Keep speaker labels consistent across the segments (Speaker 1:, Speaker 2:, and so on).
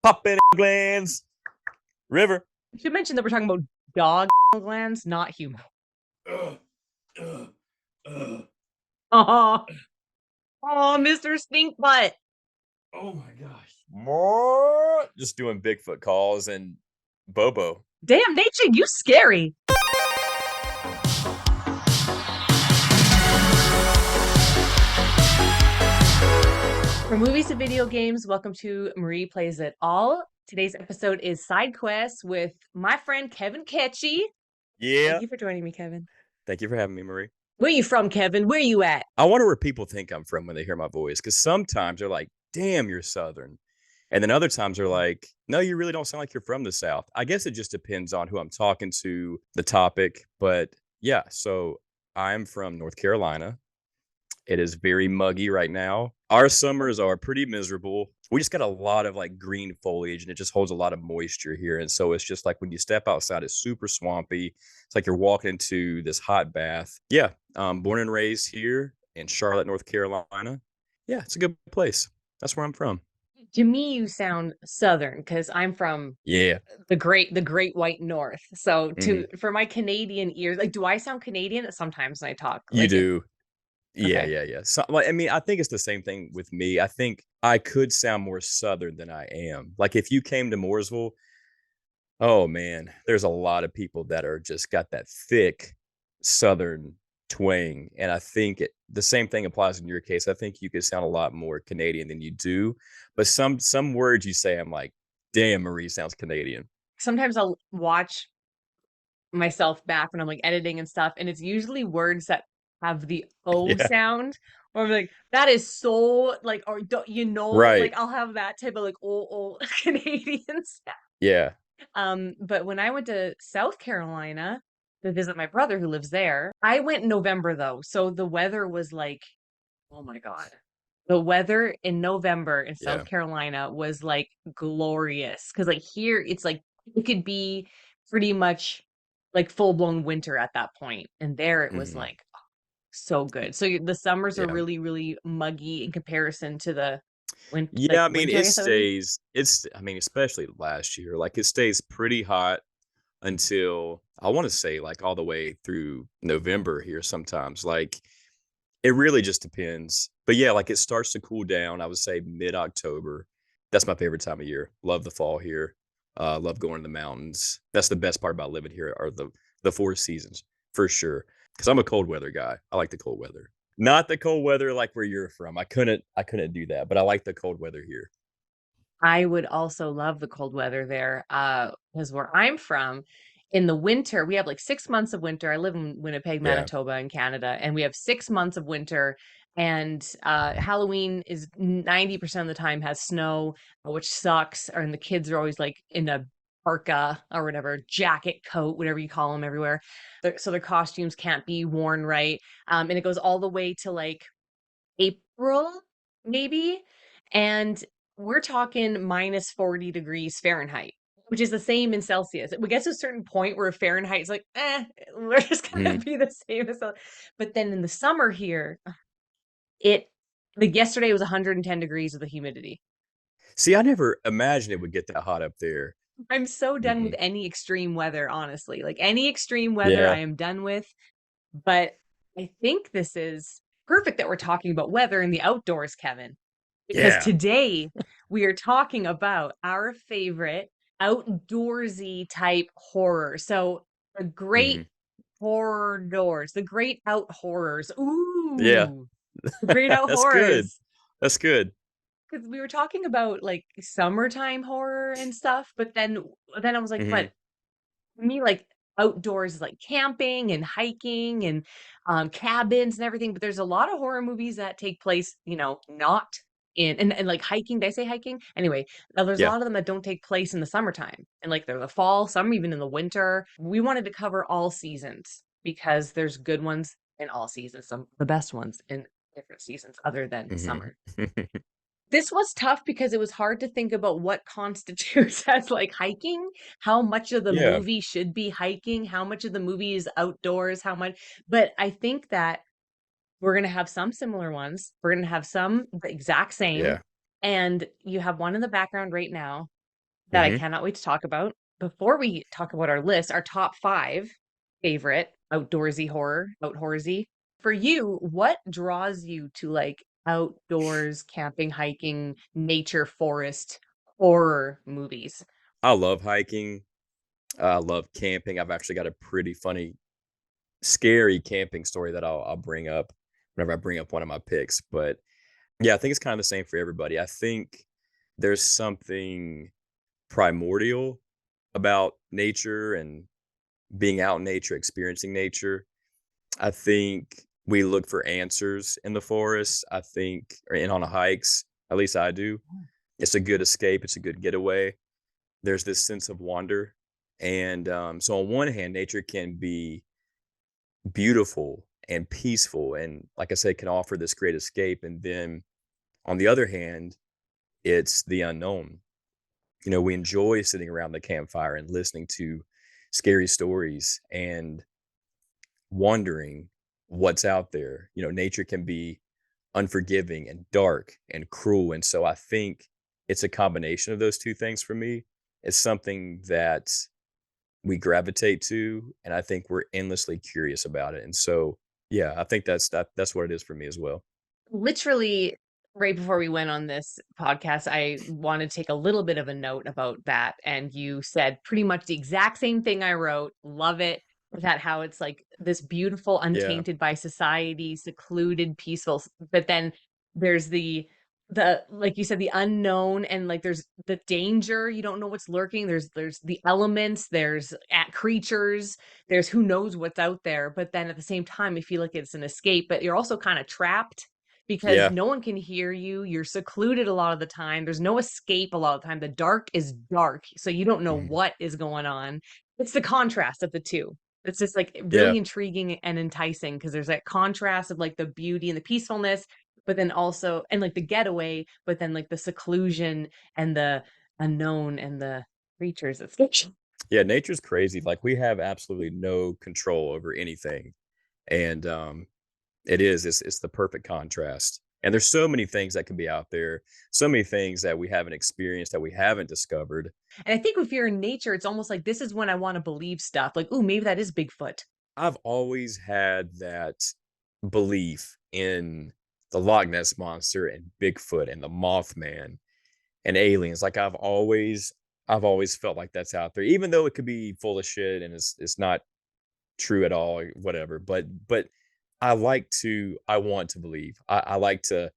Speaker 1: popping glands. River.
Speaker 2: You should mention that we're talking about dog glands, not human.
Speaker 1: Uh, uh, uh.
Speaker 2: Oh, oh, Mr. Stink Butt.
Speaker 1: Oh my gosh. More. Just doing Bigfoot calls and Bobo.
Speaker 2: Damn, nature, you scary. From movies to video games, welcome to Marie Plays It All. Today's episode is Side Quests with my friend Kevin Ketchie.
Speaker 1: Yeah.
Speaker 2: Thank you for joining me, Kevin.
Speaker 1: Thank you for having me, Marie.
Speaker 2: Where are you from, Kevin? Where are you at?
Speaker 1: I wonder where people think I'm from when they hear my voice, because sometimes they're like, damn, you're Southern. And then other times they're like, no, you really don't sound like you're from the South. I guess it just depends on who I'm talking to, the topic. But yeah, so I'm from North Carolina. It is very muggy right now. Our summers are pretty miserable. We just got a lot of like green foliage and it just holds a lot of moisture here. And so it's just like when you step outside, it's super swampy. It's like you're walking into this hot bath. Yeah. Born and raised here in Charlotte, North Carolina. Yeah, it's a good place. That's where I'm from.
Speaker 2: To me, you sound Southern because I'm from
Speaker 1: Yeah.
Speaker 2: the great white North. So
Speaker 1: Hmm.
Speaker 2: for my Canadian ears, like, do I sound Canadian? Sometimes when I talk
Speaker 1: You
Speaker 2: like it.
Speaker 1: do. Yeah,
Speaker 2: Okay.
Speaker 1: yeah, yeah. So, like, I mean, I think it's the same thing with me. I think I could sound more Southern than I am. Like, if you came to Mooresville, oh man, there's a lot of people that are just got that thick Southern twang. And I think the same thing applies in your case. I think you could sound a lot more Canadian than you do. But some words you say, I'm like, damn, Marie sounds Canadian.
Speaker 2: Sometimes I'll watch myself back when I'm like editing and stuff, and it's usually words that have the O
Speaker 1: Yeah.
Speaker 2: sound, or I'm like, that is so like, or don't you know, like
Speaker 1: Right.
Speaker 2: I'll have that type of like oh Canadian sound.
Speaker 1: Yeah.
Speaker 2: But when I went to South Carolina to visit my brother who lives there, I went in November though, so the weather was like, oh my God. The weather in November in South
Speaker 1: Yeah.
Speaker 2: Carolina was like glorious. Cause like here it's like it could be pretty much like full blown winter at that point. And there it was
Speaker 1: Hmm.
Speaker 2: like so good. So the summers are
Speaker 1: Yeah.
Speaker 2: really, really muggy in comparison to the
Speaker 1: Yeah,
Speaker 2: like
Speaker 1: I mean,
Speaker 2: winter, I
Speaker 1: it
Speaker 2: guess that would be.
Speaker 1: stays, I mean, especially last year, like it stays pretty hot until I want to say like all the way through November here sometimes. Like it really just depends. But yeah, like it starts to cool down, I would say mid-October. That's my favorite time of year. Love the fall here. Love going to the mountains. That's the best part about living here are the four seasons for sure. Because I'm a cold weather guy. I like the cold weather. Not the cold weather like where you're from. I couldn't do that, but I like the cold weather here.
Speaker 2: I would also love the cold weather there. Because where I'm from, in the winter, we have like 6 months of winter. I live in Winnipeg,
Speaker 1: Yeah.
Speaker 2: Manitoba, in Canada, and we have 6 months of winter. And Halloween is 90% of the time has snow, which sucks. And the kids are always like in a parka or whatever, jacket, coat, whatever you call them everywhere. So their costumes can't be worn right. And it goes all the way to like April, maybe. And we're talking minus 40 degrees Fahrenheit, which is the same in Celsius. We get to a certain point where Fahrenheit is like, we're just gonna
Speaker 1: Mhm.
Speaker 2: be the same as but then in the summer here, it like yesterday was 110 degrees with the humidity.
Speaker 1: See, I never imagined it would get that hot up there.
Speaker 2: I'm so done with
Speaker 1: Mm-mm.
Speaker 2: any extreme weather, honestly. Like any extreme weather, I
Speaker 1: Yeah.
Speaker 2: am done with. But I think this is perfect that we're talking about weather in the outdoors, Kevin, because
Speaker 1: Yeah.
Speaker 2: today we are talking about our favorite outdoorsy type horror. So the great
Speaker 1: Hmm.
Speaker 2: horror doors, the great out horrors.
Speaker 1: Yeah.
Speaker 2: Ooh, the great out
Speaker 1: That's good.
Speaker 2: horrors.
Speaker 1: That's good.
Speaker 2: Because we were talking about like summertime horror and stuff, but then I was like, but
Speaker 1: Hmm.
Speaker 2: for me, like outdoors is like camping and hiking and cabins and everything. But there's a lot of horror movies that take place, not and like hiking. Did I say hiking? Anyway, there's a
Speaker 1: Yeah.
Speaker 2: lot of them that don't take place in the summertime. And like they're the fall, some even in the winter. We wanted to cover all seasons because there's good ones in all seasons, some the best ones in different seasons other than
Speaker 1: Hmm.
Speaker 2: summer. This was tough because it was hard to think about what constitutes as like hiking, how much of the
Speaker 1: Yeah.
Speaker 2: movie should be hiking, how much of the movie is outdoors, how much. But I think that we're going to have some similar ones. We're going to have some the exact same.
Speaker 1: Yeah.
Speaker 2: And you have one in the background right now. that I
Speaker 1: Hmm.
Speaker 2: cannot wait to talk about. Before we talk about our list, our top five favorite outdoorsy horror, outdoorsy. For you, what draws you to like outdoors, camping, hiking, nature, forest, horror movies?
Speaker 1: I love hiking. I love camping. I've actually got a pretty funny, scary camping story that I'll bring up whenever I bring up one of my picks. But yeah, I think it's kind of the same for everybody. I think there's something primordial about nature and being out in nature, experiencing nature. I think we look for answers in the forest. I think, or in on a hikes. At least I do. It's a good escape. It's a good getaway. There's this sense of wonder, and so on one hand, nature can be beautiful and peaceful, and like I said, can offer this great escape. And then on the other hand, it's the unknown. We enjoy sitting around the campfire and listening to scary stories and wondering what's out there. Nature can be unforgiving and dark and cruel. And so I think it's a combination of those two things for me. It's something that we gravitate to, and I think we're endlessly curious about it. And so, yeah, I think that's what it is for me as well.
Speaker 2: Literally, right before we went on this podcast, I wanted to take a little bit of a note about that. And you said pretty much the exact same thing I wrote. Love it. That how it's like this beautiful,
Speaker 1: Yeah,
Speaker 2: untainted by society, secluded, peaceful. But then there's the like you said, the unknown, and like there's the danger. You don't know what's lurking. There's the elements, there's at creatures, there's who knows what's out there. But then at the same time, I feel like it's an escape, but you're also kind of trapped because
Speaker 1: yeah,
Speaker 2: no one can hear you. You're secluded a lot of the time. There's no escape a lot of the time. The dark is dark, so you don't know
Speaker 1: mhm,
Speaker 2: what is going on. It's the contrast of the two. It's just like
Speaker 1: yeah,
Speaker 2: really intriguing and enticing because there's that contrast of like the beauty and the peacefulness, but then also and like the getaway, but then like the seclusion and the unknown and the creatures. It's
Speaker 1: yeah. Nature's crazy. Like we have absolutely no control over anything, and it's the perfect contrast. And there's so many things that can be out there, so many things that we haven't experienced, that we haven't discovered.
Speaker 2: and I think if you're in nature, it's almost like this is when I want to believe stuff. Like, ooh, maybe that is Bigfoot.
Speaker 1: I've always had that belief in the Loch Ness monster and Bigfoot and the Mothman and aliens. Like I've always felt like that's out there, even though it could be full of shit and it's not true at all, or whatever. But I want to believe. I like to.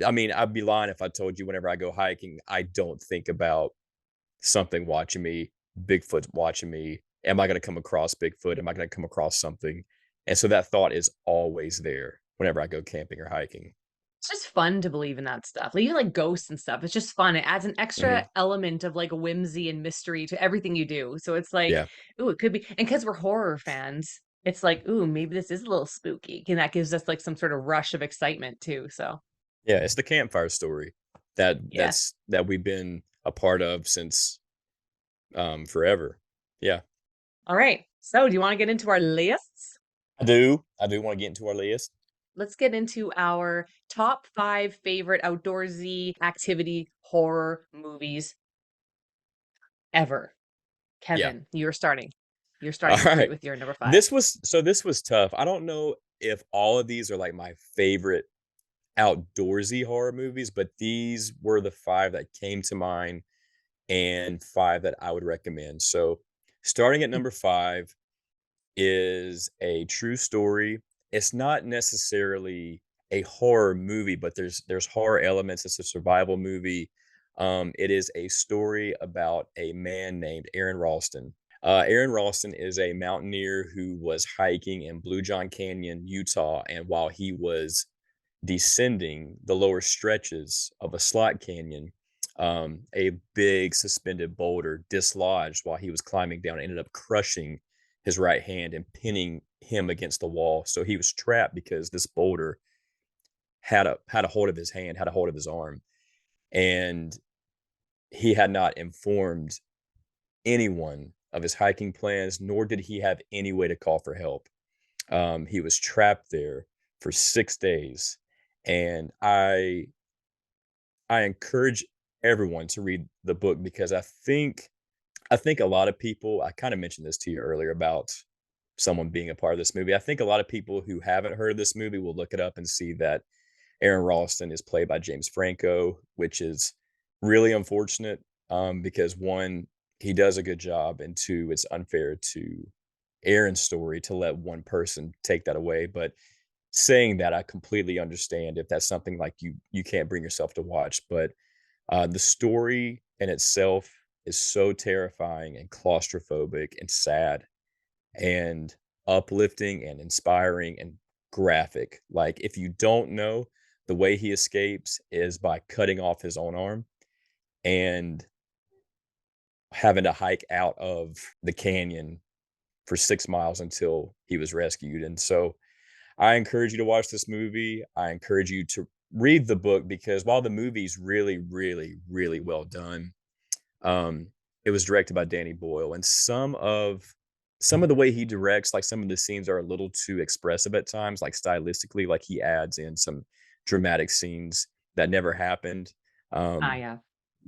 Speaker 1: I mean, I'd be lying if I told you whenever I go hiking, I don't think about something watching me, Bigfoot watching me. Am I going to come across Bigfoot? Am I going to come across something? And so that thought is always there whenever I go camping or hiking.
Speaker 2: It's just fun to believe in that stuff. Like, even like ghosts and stuff. It's just fun. It adds an
Speaker 1: Hmm.
Speaker 2: extra element of like whimsy and mystery to everything you do. So it's like,
Speaker 1: Yeah.
Speaker 2: ooh, it could be. And because we're horror fans, it's like, ooh, maybe this is a little spooky. And that gives us like some sort of rush of excitement too. So
Speaker 1: Yeah. It's the campfire story that
Speaker 2: yeah.
Speaker 1: that's that we've been a part of since forever. Yeah.
Speaker 2: All right. So do you want to get into our lists?
Speaker 1: I do. I do want to get into our list.
Speaker 2: Let's get into our top five favorite outdoorsy activity horror movies ever.
Speaker 1: Yeah.
Speaker 2: Kevin, you're starting. You're
Speaker 1: All
Speaker 2: starting with
Speaker 1: right.
Speaker 2: your number five.
Speaker 1: This was tough. I don't know if all of these are like my favorite outdoorsy horror movies, but these were the five that came to mind and five that I would recommend. So, starting at number five is a true story. It's not necessarily a horror movie, but there's horror elements. It's a survival movie. It is a story about a man named Aaron Ralston. Aaron Ralston is a mountaineer who was hiking in Blue John Canyon, Utah, and while he was descending the lower stretches of a slot canyon, a big suspended boulder dislodged while he was climbing down, ended up crushing his right hand and pinning him against the wall. So he was trapped because this boulder had a hold of his hand, had a hold of his arm, and he had not informed anyone of his hiking plans, nor did he have any way to call for help. He was trapped there for 6 days, and I encourage. everyone to read the book because I think a lot of people, I kind of mentioned this to you earlier about someone being a part of this movie. I think a lot of people who haven't heard of this movie will look it up and see that Aaron Ralston is played by James Franco, which is really unfortunate because one, he does a good job, and two, it's unfair to Aaron's story to let one person take that away. But saying that, I completely understand if that's something like you can't bring yourself to watch. But the story in itself is so terrifying and claustrophobic and sad and uplifting and inspiring and graphic. Like, if you don't know, the way he escapes is by cutting off his own arm and having to hike out of the canyon for 6 miles until he was rescued. And so I encourage you to watch this movie. I encourage you to read the book because while the movie's really, really, really well done, um, it was directed by Danny Boyle, and some of the way he directs, like some of the scenes are a little too expressive at times, like stylistically, like he adds in some dramatic scenes that never happened.
Speaker 2: Ah,
Speaker 1: Um,
Speaker 2: yeah.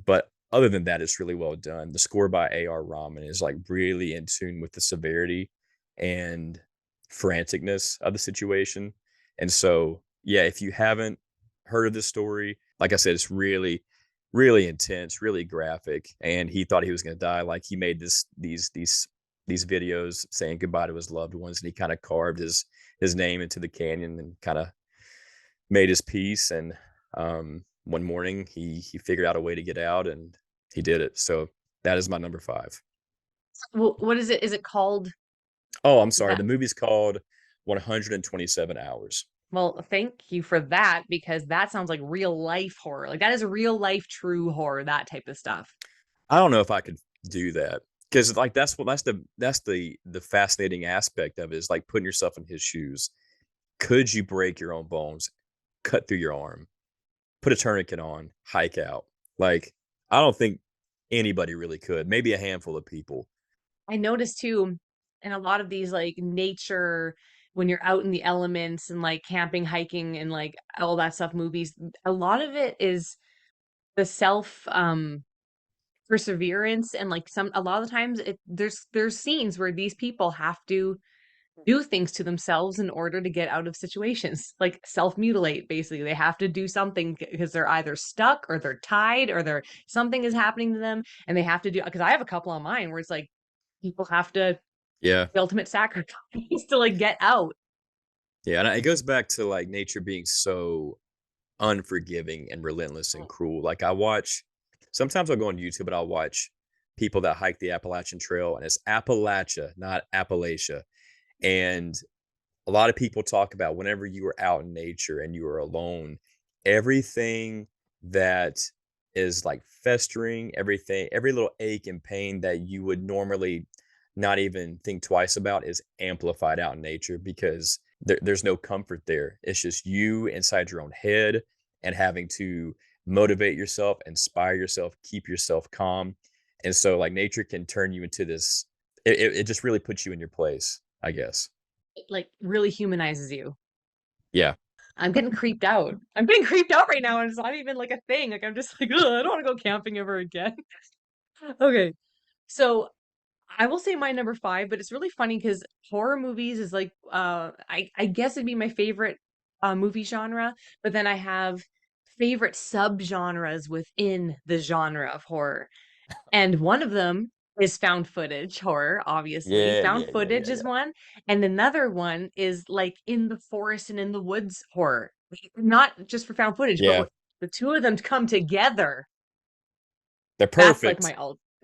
Speaker 1: but other than that, it's really well done. The score by A.R. Rahman is like really in tune with the severity and franticness of the situation. And so, yeah, if you haven't heard of this story, like I said, it's really, really intense, really graphic. And he thought he was going to die. Like he made these videos saying goodbye to his loved ones, and he kind of carved his name into the canyon and kind of made his peace. And one morning he figured out a way to get out, and he did it. So that is my number five.
Speaker 2: Well, what is it? Is it called
Speaker 1: Oh, I'm sorry.
Speaker 2: that?
Speaker 1: The movie's called 127 Hours.
Speaker 2: Well, thank you for that because that sounds like real life horror. Like that is real life, true horror, that type of stuff.
Speaker 1: I don't know if I could do that because like that's the fascinating aspect of it is like putting yourself in his shoes. Could you break your own bones, cut through your arm, put a tourniquet on, hike out? Like I don't think anybody really could. Maybe a handful of people.
Speaker 2: I noticed too in a lot of these like nature when you're out in the elements and like camping, hiking and like all that stuff movies, a lot of it is the self perseverance and like some a lot of the times there's scenes where these people have to do things to themselves in order to get out of situations like self-mutilate basically they have to do something because they're either stuck or they're tied or they're something is happening to them and they have to do because I have a couple on mine where it's like people have to
Speaker 1: Yeah.
Speaker 2: the ultimate sacrifice to like get out.
Speaker 1: Yeah. And it goes back to like nature being so unforgiving and relentless and cruel. Like sometimes I'll go on YouTube, but I'll watch people that hike the Appalachian Trail, and it's Appalachia, not Appalachia. And a lot of people talk about whenever you are out in nature and you are alone, everything that is like festering, everything, every little ache and pain that you would normally not even think twice about is amplified out in nature because there's no comfort there. It's just you inside your own head and having to motivate yourself, inspire yourself, keep yourself calm. And so, like, nature can turn you into this, it just really puts you in your place, I guess.
Speaker 2: It like really humanizes you.
Speaker 1: Yeah.
Speaker 2: I'm getting creeped out. I'm getting creeped out right now and it's not even like a thing like I'm just like, ugh, I don't want to go camping ever again. Okay, so I will say my number five, but it's really funny because horror movies is like I guess it'd be my favorite movie genre, but then I have favorite subgenres within the genre of horror. And one of them is found footage horror, obviously.
Speaker 1: Yeah,
Speaker 2: Found
Speaker 1: yeah, yeah,
Speaker 2: footage
Speaker 1: yeah,
Speaker 2: is
Speaker 1: yeah.
Speaker 2: one, and another one is like in the forest and in the woods horror. Not just for found footage, but
Speaker 1: Yeah.
Speaker 2: what the two of them come together.
Speaker 1: They're
Speaker 2: That's like
Speaker 1: perfect.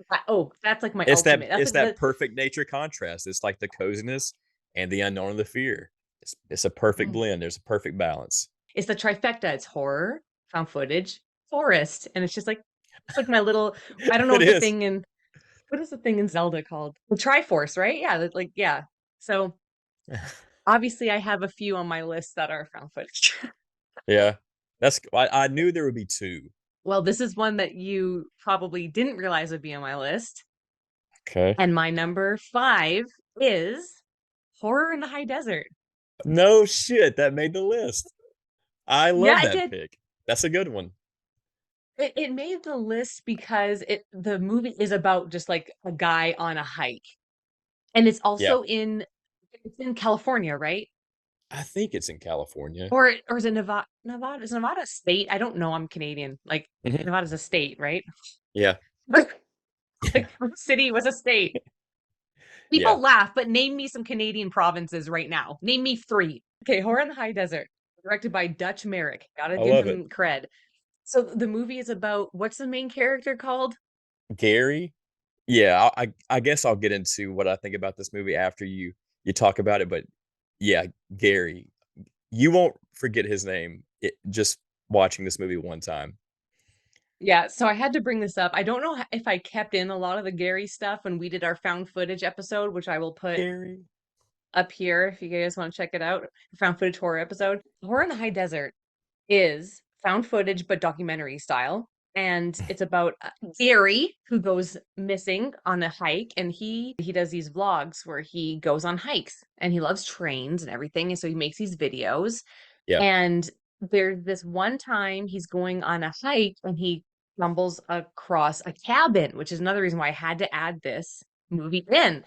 Speaker 2: my oh, that's like my
Speaker 1: It's that
Speaker 2: ultimate. That's
Speaker 1: it's
Speaker 2: like the
Speaker 1: that perfect nature contrast. It's like the coziness and the unknown of the fear. It's a perfect
Speaker 2: mm,
Speaker 1: blend. There's a perfect balance.
Speaker 2: it's the trifecta. It's horror, found footage, forest, and it's like my little. I don't know
Speaker 1: It
Speaker 2: what the
Speaker 1: is.
Speaker 2: thing in what is the thing in Zelda called? The Triforce, right? Yeah, like yeah. So obviously, I have a few on my list that are found footage.
Speaker 1: Yeah. I knew there would be two.
Speaker 2: Well, this is one that you probably didn't realize would be on my list.
Speaker 1: Okay.
Speaker 2: And my number five is Horror in the High Desert.
Speaker 1: No shit, that made the list. I
Speaker 2: Yeah,
Speaker 1: love
Speaker 2: I
Speaker 1: that
Speaker 2: did.
Speaker 1: pick. That's a good one.
Speaker 2: it made the list because the movie is about just like a guy on a hike. And
Speaker 1: Yeah,
Speaker 2: it's in California, right?
Speaker 1: I think it's in California.
Speaker 2: Or is it Nevada? Nevada is Nevada a state? I don't know. I'm Canadian. Like
Speaker 1: Mhm.
Speaker 2: Nevada's a state, right?
Speaker 1: Yeah,
Speaker 2: Like city was a state.
Speaker 1: yeah.
Speaker 2: People laugh, but name me some Canadian provinces right now. Name me three. Okay, Horror in the High Desert, directed by Dutch Merrick. Gotta
Speaker 1: I
Speaker 2: give
Speaker 1: love it.
Speaker 2: him cred. So the movie is about what's the main character called?
Speaker 1: Gary. Yeah, I guess I'll get into what I think about this movie after you talk about it, but yeah, Gary. You won't forget his name just watching this movie one time.
Speaker 2: Yeah, so I had to bring this up. I don't know if I kept in a lot of the Gary stuff when we did our found footage episode, which I will put
Speaker 1: Gary.
Speaker 2: up here if you guys want to check it out. Found footage horror episode. Horror in the High Desert is found footage but documentary style, and it's about Gary who goes missing on a hike, and he does these vlogs where he goes on hikes and he loves trains and everything, and so he makes these videos.
Speaker 1: Yeah.
Speaker 2: And there's this one time he's going on a hike and he stumbles across a cabin, which is another reason why I had to add this movie in,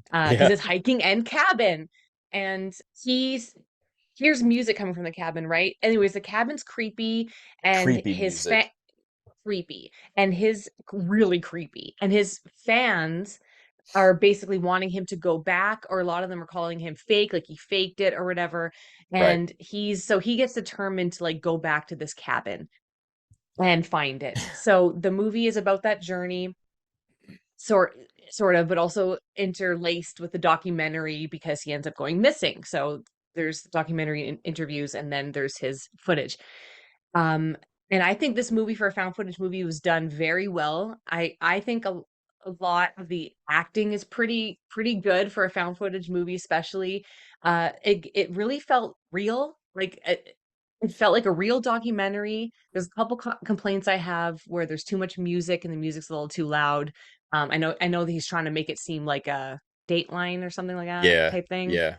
Speaker 2: because
Speaker 1: Yeah.
Speaker 2: it's hiking and cabin. And he's here's music coming from the cabin, right? Anyways, the cabin's creepy and
Speaker 1: Creepy
Speaker 2: his
Speaker 1: music.
Speaker 2: creepy and his really creepy and his fans are basically wanting him to go back, or a lot of them are calling him fake, like he faked it or whatever.
Speaker 1: Right.
Speaker 2: And he gets determined to like go back to this cabin and find it. So the movie is about that journey, sort sort of, but also interlaced with the documentary because he ends up going missing. So there's documentary interviews and then there's his footage. Um, and I think this movie, for a found footage movie, was done very well. I think a lot of the acting is pretty good for a found footage movie, especially. It really felt real. Like it felt like a real documentary. There's a couple complaints I have where there's too much music and the music's a little too loud. I know that he's trying to make it seem like a Dateline or something like that
Speaker 1: Yeah.
Speaker 2: type thing,
Speaker 1: Yeah.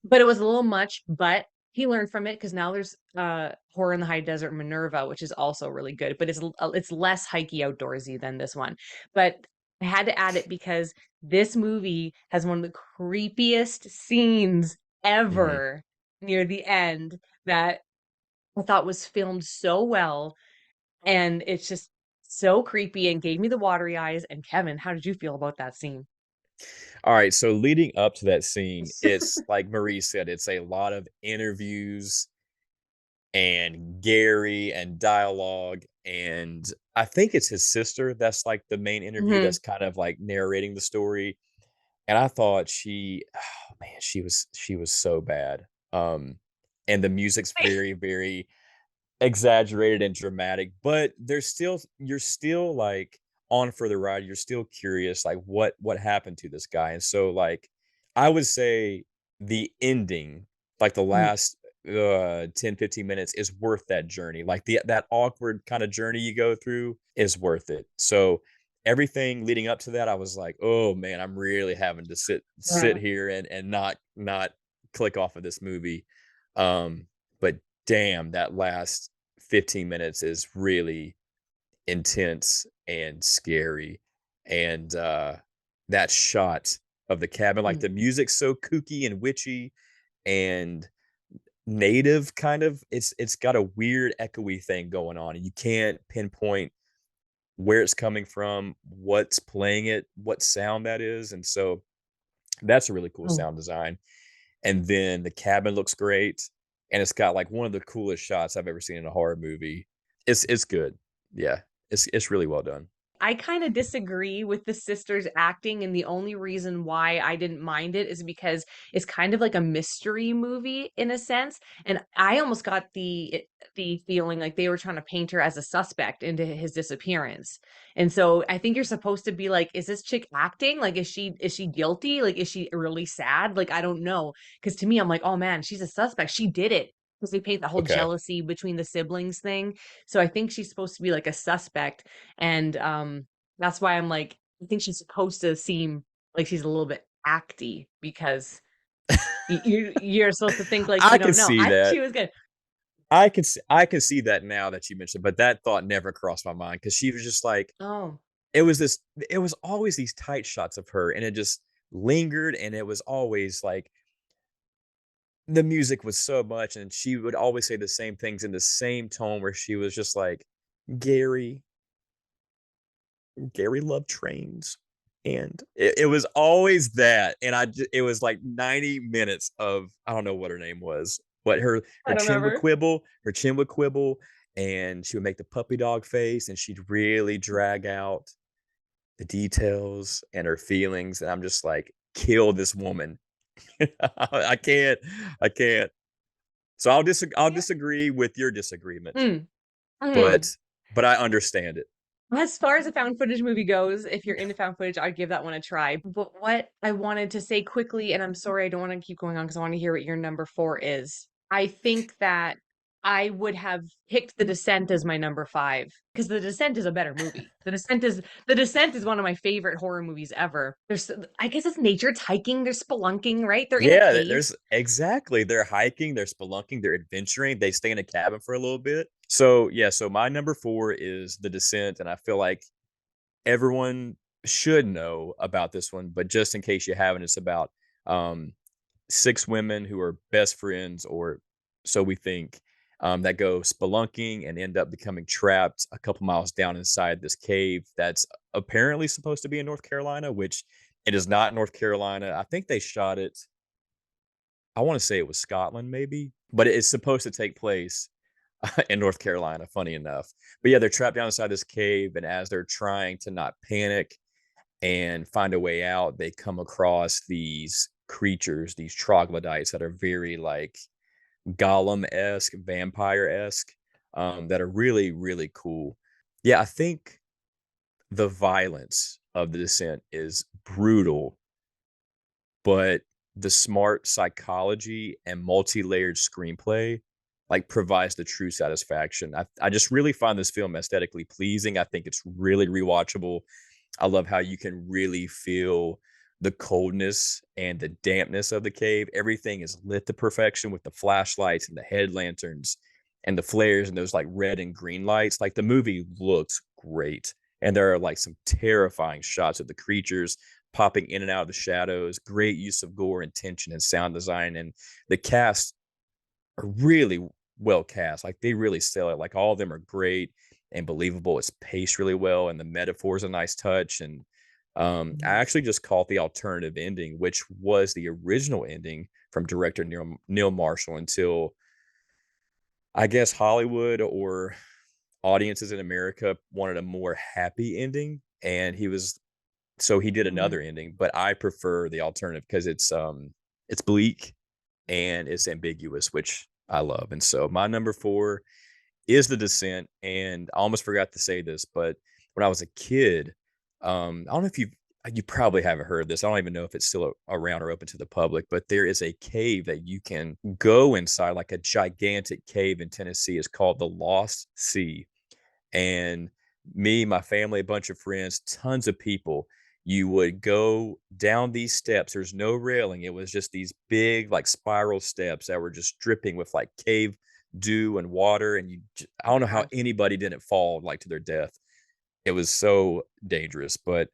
Speaker 2: but it was a little much. But he learned from it because now there's Horror in the High Desert Minerva, which is also really good, but it's less hikey outdoorsy than this one. But I had to add it because this movie has one of the creepiest scenes
Speaker 1: Mhm.
Speaker 2: ever near the end that I thought was filmed so well, and it's just so creepy and gave me the watery eyes. And Kevin, how did you feel about that scene?
Speaker 1: All right, so leading up to that scene, it's like Marie said, it's a lot of interviews and Gary and dialogue. And I think it's his sister that's like the main interview
Speaker 2: Mhm.
Speaker 1: that's kind of like narrating the story. And I thought oh man, she was so bad. And the music's very, very exaggerated and dramatic, but you're still like on for the ride. You're still curious, like what happened to this guy. And so like I would say the ending, like the
Speaker 2: Mhm.
Speaker 1: last 10, 15 minutes is worth that journey. Like that awkward kind of journey you go through is worth it. So everything leading up to that, I was like, oh man, I'm really having to sit
Speaker 2: Yeah.
Speaker 1: here and not click off of this movie. But damn, that last 15 minutes is really intense and scary. And that shot of the cabin, like
Speaker 2: Mm.
Speaker 1: the music's so kooky and witchy and native kind of. It's got a weird echoey thing going on, and you can't pinpoint where it's coming from, what's playing it, what sound that is. And so that's a really cool
Speaker 2: Mm.
Speaker 1: sound design. And then the cabin looks great, and it's got like one of the coolest shots I've ever seen in a horror movie. It's good. Yeah. It's really well done.
Speaker 2: I kind of disagree with the sisters acting, and the only reason why I didn't mind it is because it's kind of like a mystery movie in a sense, and I almost got the feeling like they were trying to paint her as a suspect into his disappearance. And so I think you're supposed to be like, is this chick acting? Like, is she guilty? Like, is she really sad? Like, I don't know. Because to me, I'm like, oh man, she's a suspect. She did it. Because they paint the whole
Speaker 1: Okay.
Speaker 2: jealousy between the siblings thing. So I think she's supposed to be like a suspect, and that's why I'm like, I think she's supposed to seem like she's a little bit acty because you're supposed to think like
Speaker 1: I
Speaker 2: you
Speaker 1: could
Speaker 2: don't know.
Speaker 1: see
Speaker 2: I think
Speaker 1: that.
Speaker 2: she was good.
Speaker 1: I can see that now that you mentioned, but that thought never crossed my mind because she was just like
Speaker 2: Oh,
Speaker 1: it was this. It was always these tight shots of her, and it just lingered, and it was always like the music was so much, and she would always say the same things in the same tone, where she was just like, "Gary, Gary loved trains." And it was always that. And it was like 90 minutes of, I don't know what her name was, but
Speaker 2: I don't remember.
Speaker 1: her chin would quibble, and she would make the puppy dog face, and she'd really drag out the details and her feelings. And I'm just like, kill this woman. I can't, I can't. So I'll
Speaker 2: Yeah.
Speaker 1: disagree with your disagreement,
Speaker 2: Mm,
Speaker 1: but
Speaker 2: mm.
Speaker 1: I understand it.
Speaker 2: As far as a found footage movie goes, if you're into found footage, I'd give that one a try. But what I wanted to say quickly, and I'm sorry I don't want to keep going on because I want to hear what your number four is. I think that I would have picked The Descent as my number five because The Descent is a better movie. The Descent is one of my favorite horror movies ever. There's I guess it's nature, it's hiking, there's spelunking, right? They're in a
Speaker 1: Yeah,
Speaker 2: cave.
Speaker 1: there's exactly. They're hiking, they're spelunking, they're adventuring. They stay in a cabin for a little bit. So yeah, so my number four is The Descent, and I feel like everyone should know about this one, but just in case you haven't, it's about um, six women who are best friends, or so we think, that go spelunking and end up becoming trapped a couple miles down inside this cave that's apparently supposed to be in North Carolina, which it is not North Carolina. I think they shot it. I want to say it was Scotland, maybe, but it's supposed to take place in North Carolina, funny enough. But yeah, they're trapped down inside this cave, and as they're trying to not panic and find a way out, they come across these creatures, these troglodytes that are very like Gollum esque, vampire esque, that are really, really cool. Yeah, I think the violence of The Descent is brutal, but the smart psychology and multi-layered screenplay like provides the true satisfaction. I just really find this film aesthetically pleasing. I think it's really rewatchable. I love how you can really feel the coldness and the dampness of the cave. Everything is lit to perfection with the flashlights and the head lanterns and the flares and those like red and green lights. Like the movie looks great. And there are like some terrifying shots of the creatures popping in and out of the shadows. Great use of gore and tension and sound design. And the cast are really well cast. Like they really sell it. Like all of them are great and believable. It's paced really well, and the metaphor is a nice touch. And I actually just caught the alternative ending, which was the original ending from director Neil Marshall, until I guess Hollywood or audiences in America wanted a more happy ending, and he did
Speaker 2: Mm.
Speaker 1: another ending. But I prefer the alternative because it's bleak and it's ambiguous, which I love. And so my number four is The Descent. And I almost forgot to say this, but when I was a kid, I don't know if you probably haven't heard of this. I don't even know if it's still around or open to the public, but there is a cave that you can go inside, like a gigantic cave in Tennessee. It's called the Lost Sea. And me, my family, a bunch of friends, tons of people, you would go down these steps. There's no railing. It was just these big like spiral steps that were just dripping with like cave dew and water. And I don't know how
Speaker 2: God.
Speaker 1: anybody didn't fall like to their death. It was so dangerous. But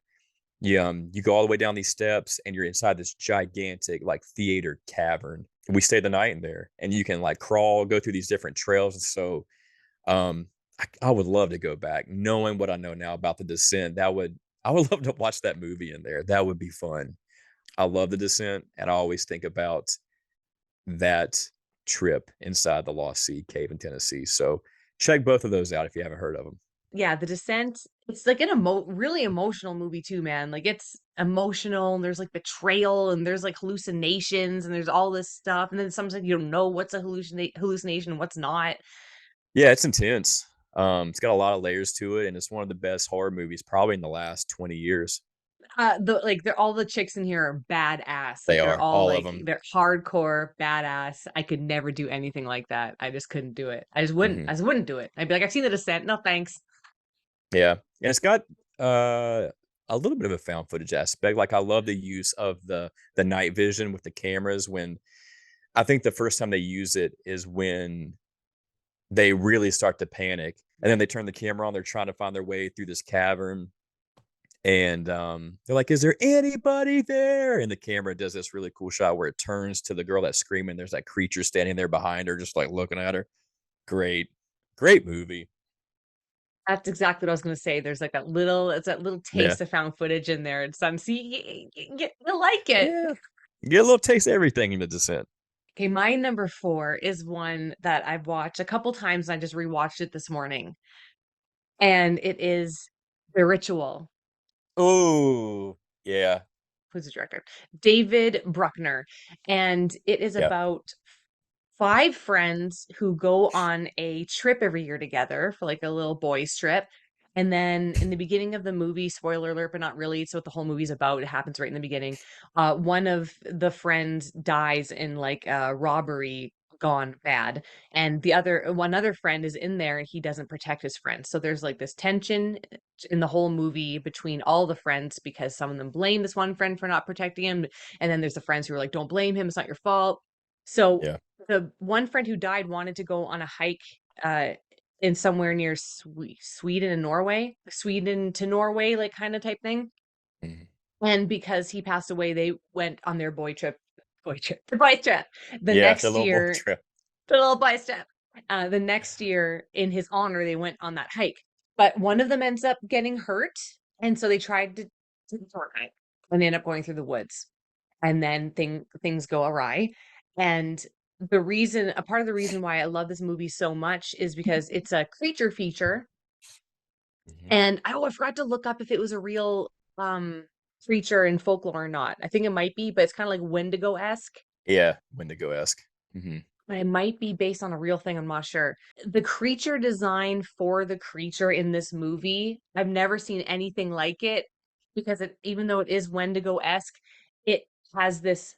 Speaker 1: you go all the way down these steps, and you're inside this gigantic like theater cavern. We stayed the night in there, and you can like crawl, go through these different trails. And so um, I would love to go back, knowing what I know now about The Descent. I would love to watch that movie in there. That would be fun. I love The Descent, and I always think about that trip inside the Lost Sea Cave in Tennessee. So check both of those out if you haven't heard of them.
Speaker 2: Yeah, The Descent, it's like an really emotional movie too, man. Like it's emotional and there's like betrayal and there's like hallucinations and there's all this stuff. And then sometimes you don't know what's a hallucination and what's not.
Speaker 1: Yeah, it's intense. It's got a lot of layers to it, and it's one of the best horror movies probably in the last 20 years.
Speaker 2: They're all the chicks in here are badass.
Speaker 1: They
Speaker 2: Like they're
Speaker 1: are,
Speaker 2: all
Speaker 1: all of
Speaker 2: like
Speaker 1: them.
Speaker 2: they're hardcore badass. I could never do anything like that. I just couldn't do it. I just wouldn't.
Speaker 1: Hmm.
Speaker 2: I just wouldn't do it. I'd be like, I've seen The Descent. No thanks.
Speaker 1: Yeah. And it's got uh a little bit of a found footage aspect. Like I love the use of the night vision with the cameras. When I think the first time they use it is when they really start to panic. And then they turn the camera on. They're trying to find their way through this cavern. And they're like, "Is there anybody there?" And the camera does this really cool shot where it turns to the girl that's screaming. There's that creature standing there behind her, just like looking at her. Great, great movie.
Speaker 2: That's exactly what I was gonna say. There's like that little it's that little
Speaker 1: Yeah,
Speaker 2: taste of found footage in there, and some see you like it.
Speaker 1: yeah. Get a little taste of everything in the Descent.
Speaker 2: Okay, my number 4 is one that I've watched a couple times, and I just rewatched it this morning, and it is The Ritual.
Speaker 1: Oh, yeah,
Speaker 2: Who's the director? David Bruckner, and it is
Speaker 1: yeah.
Speaker 2: about 5 friends who go on a trip every year together for like a little boys trip. And then in the beginning of the movie, spoiler alert, but not really. It's what the whole movie's about. It happens right in the beginning. One of the friends dies in like a robbery gone bad. And one other friend is in there and he doesn't protect his friend. So there's like this tension in the whole movie between all the friends because some of them blame this one friend for not protecting him. And then there's the friends who are like, don't blame him. It's not your fault. So
Speaker 1: Yeah.
Speaker 2: the one friend who died wanted to go on a hike uh in somewhere near Sweden and Norway, Sweden to Norway, like kind of type thing.
Speaker 1: Mhm.
Speaker 2: And because he passed away, they went on their the boy trip. The
Speaker 1: Yeah, the
Speaker 2: next
Speaker 1: little boy
Speaker 2: year,
Speaker 1: trip.
Speaker 2: the little boy trip. The next year, in his honor, they went on that hike. But one of them ends up getting hurt, and so they tried to hike, and they end up going through the woods, and then things go awry. And a part of the reason why I love this movie so much is because it's a creature feature.
Speaker 1: Mhm.
Speaker 2: And I forgot to look up if it was a real creature in folklore or not. I think it might be, but it's kind of like Wendigo-esque.
Speaker 1: Yeah, Wendigo-esque. Mhm.
Speaker 2: But it might be based on a real thing. I'm not sure. The creature design for the creature in this movie, I've never seen anything like it because even though it is Wendigo-esque, it has this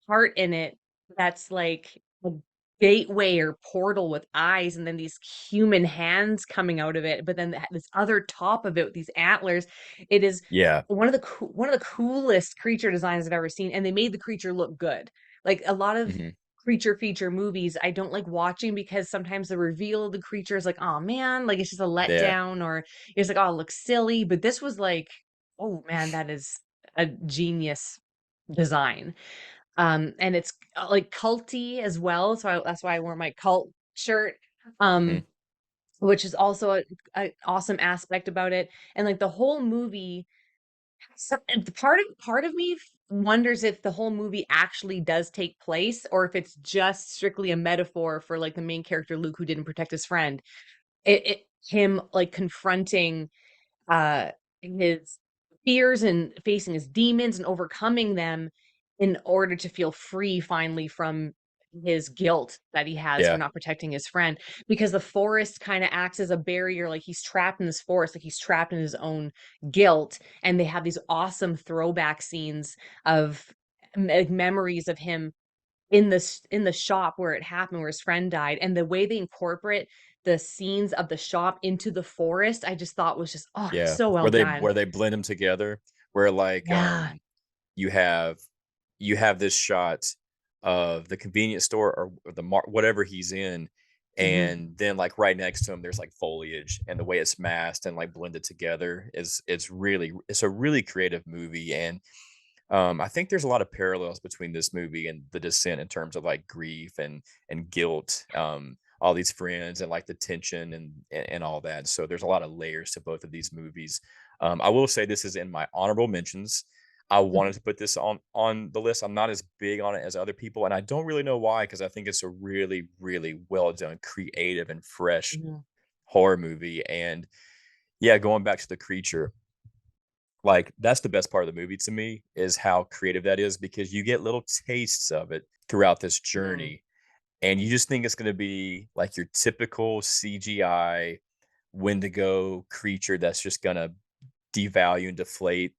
Speaker 2: part in it that's like a gateway or portal with eyes and then these human hands coming out of it, but then this other top of it with these antlers. It is
Speaker 1: Yeah.
Speaker 2: one of the coolest creature designs I've ever seen, and they made the creature look good. Like a lot of
Speaker 1: Mhm.
Speaker 2: creature feature movies I don't like watching because sometimes the reveal of the creature is like, oh man, like it's just a
Speaker 1: Yeah.
Speaker 2: letdown, or it's like, oh, it looks silly. But this was like, oh man, that is a genius design. And it's like culty as well. That's why I wore my cult shirt.
Speaker 1: Mhm.
Speaker 2: Um, which is also a awesome aspect about it. And like the whole movie, and part of me wonders if the whole movie actually does take place or if it's just strictly a metaphor for like the main character Luke who didn't protect his friend. It him like confronting uh his fears and facing his demons and overcoming them in order to feel free finally from his guilt that he has for
Speaker 1: Yeah.
Speaker 2: not protecting his friend, because the forest kind of acts as a barrier. Like he's trapped in this forest, like he's trapped in his own guilt. And they have these awesome throwback scenes of like memories of him in the shop where it happened, where his friend died, and the way they incorporate the scenes of the shop into the forest, I just thought was just, oh,
Speaker 1: Yeah.
Speaker 2: so well done.
Speaker 1: Where they blend them together, where like,
Speaker 2: Yeah.
Speaker 1: you have you have this shot of the convenience store or whatever he's in,
Speaker 2: Mhm.
Speaker 1: and then like right next to him there's like foliage, and the way it's masked and like blended together is it's a really creative movie. And I think there's a lot of parallels between this movie and The Descent in terms of like grief and guilt. All these friends and like the tension and all that. So there's a lot of layers to both of these movies. I will say this is in my honorable mentions. I wanted to put this on the list. I'm not as big on it as other people, and I don't really know why because I think it's a really well done, creative, and fresh
Speaker 2: Mhm.
Speaker 1: horror movie. And yeah, going back to the creature, like, that's the best part of the movie to me is how creative that is because you get little tastes of it throughout this
Speaker 2: Mhm.
Speaker 1: journey, and you just think it's gonna be like your typical CGI Wendigo creature that's just gonna devalue and deflate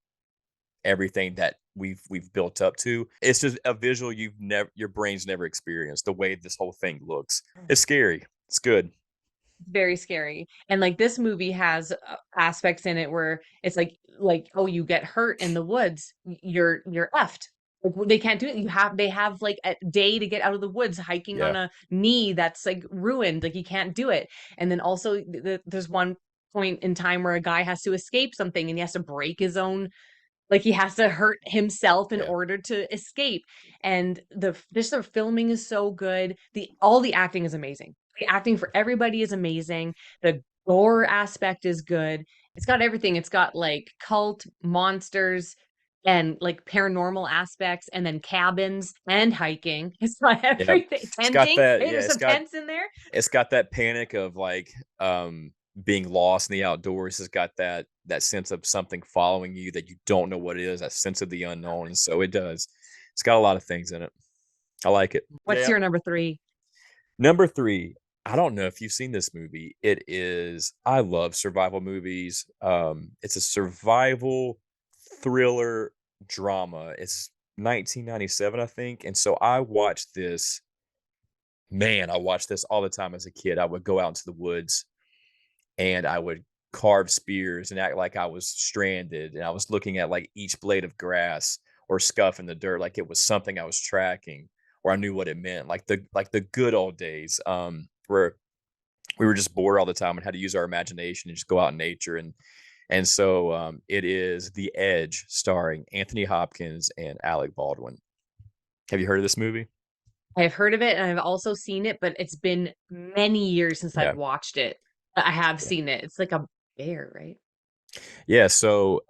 Speaker 1: everything that we've built up to. It's just a visual your brain's never experienced, the way this whole thing looks. It's scary. It's good.
Speaker 2: Very scary. And like this movie has aspects in it where it's like, oh, you get hurt in the woods, you're effed. Like, they can't do it. They have like a day to get out of the woods hiking
Speaker 1: Yeah.
Speaker 2: on a knee that's like ruined. Like, you can't do it. And then also there's one point in time where a guy has to escape something and he has to break his own, like he has to hurt himself in
Speaker 1: Yeah.
Speaker 2: order to escape. And the filming is so good. All the acting is amazing. The acting for everybody is amazing. The gore aspect is good. It's got everything. It's got like cult monsters and like paranormal aspects, and then cabins and hiking. It's got
Speaker 1: Yep.
Speaker 2: everything.
Speaker 1: It's got
Speaker 2: Tenting.
Speaker 1: that,
Speaker 2: Hey,
Speaker 1: yeah,
Speaker 2: there's some tents in there.
Speaker 1: it's got that panic of like being lost in the outdoors. It's got that sense of something following you that you don't know what it is, that sense of the unknown. And so it does. It's got a lot of things in it. I like it.
Speaker 2: What's
Speaker 1: Yeah.
Speaker 2: your number three?
Speaker 1: Number three, I don't know if you've seen this movie. It is, I love survival movies. It's a survival thriller drama. It's 1997, I think. And so I watched this all the time as a kid. I would go out into the woods and I would carve spears and act like I was stranded. And I was looking at like each blade of grass or scuff in the dirt, like it was something I was tracking or I knew what it meant. Like the good old days, where we were just bored all the time and had to use our imagination and just go out in nature. And so it is The Edge, starring Anthony Hopkins and Alec Baldwin. Have you heard of this movie?
Speaker 2: I've heard of it and I've also seen it, but it's been many years since I've
Speaker 1: Yeah.
Speaker 2: watched it. But I have
Speaker 1: Yeah.
Speaker 2: seen it. It's like a bear, right?
Speaker 1: Yeah. So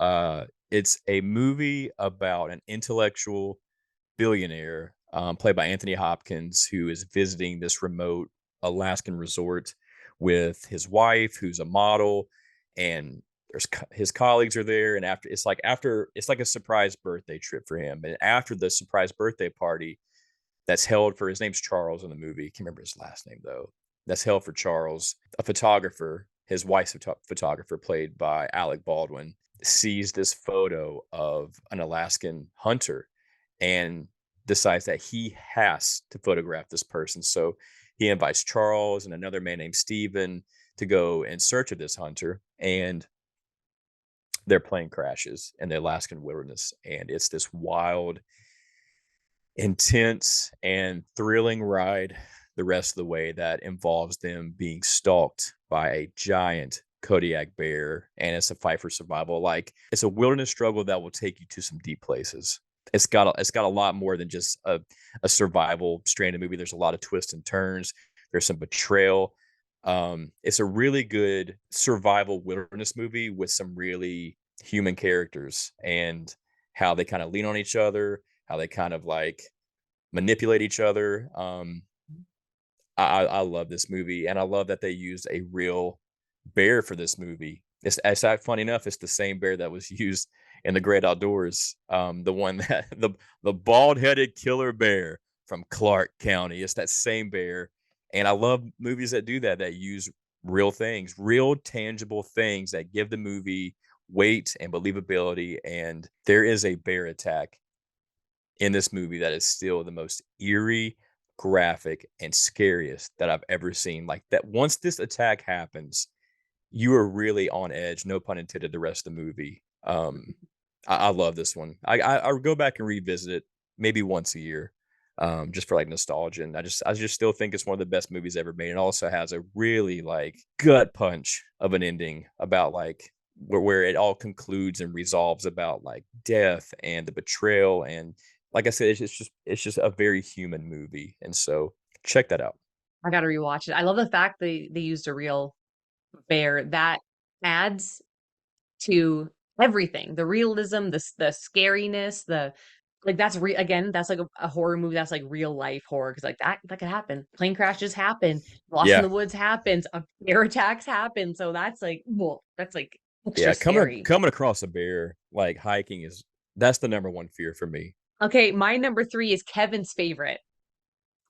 Speaker 1: it's a movie about an intellectual billionaire, played by Anthony Hopkins, who is visiting this remote Alaskan resort with his wife, who's a model, and his colleagues are there. And after it's like a surprise birthday trip for him. And after the surprise birthday party that's held for, his name's Charles in the movie. Can't remember his last name though. That's held for Charles. A photographer, his wife's photographer, played by Alec Baldwin, sees this photo of an Alaskan hunter and decides that he has to photograph this person. So he invites Charles and another man named Steven to go in search of this hunter. And their plane crashes in the Alaskan wilderness. And it's this wild, intense, and thrilling ride the rest of the way that involves them being stalked by a giant Kodiak bear, and it's a fight for survival. Like, it's a wilderness struggle that will take you to some deep places. It's got a lot more than just a survival stranded movie. There's a lot of twists and turns. There's some betrayal. It's a really good survival wilderness movie with some really human characters and how they kind of lean on each other, how they kind of like manipulate each other. I love this movie, and I love that they used a real bear for this movie. It's funny enough, it's the same bear that was used in The Great Outdoors. The one that the bald headed killer bear from Clark County. It's that same bear, and I love movies that do that, that use real things, real tangible things that give the movie weight and believability. And there is a bear attack in this movie that is still the most eerie, graphic, and scariest that I've ever seen. Like, that once this attack happens, you are really on edge, no pun intended, the rest of the movie. I love this one. I go back and revisit it maybe once a year, just for like nostalgia. And I just still think it's one of the best movies ever made. And also has a really like gut punch of an ending about like where it all concludes and resolves about like death and the betrayal. And like I said, it's just a very human movie. And so check that out.
Speaker 2: I gotta rewatch it. I love the fact they used a real bear. That adds to everything. The realism, the scariness, the like that's again, that's like a horror movie that's like real life horror, because like that could happen. Plane crashes happen, lost in
Speaker 1: Yeah.
Speaker 2: the woods happens, bear attacks happen. So that's like, well, that's like extra
Speaker 1: Yeah, coming
Speaker 2: scary.
Speaker 1: coming across a bear like hiking is that's the number one fear for me.
Speaker 2: Okay, my number three is Kevin's favorite,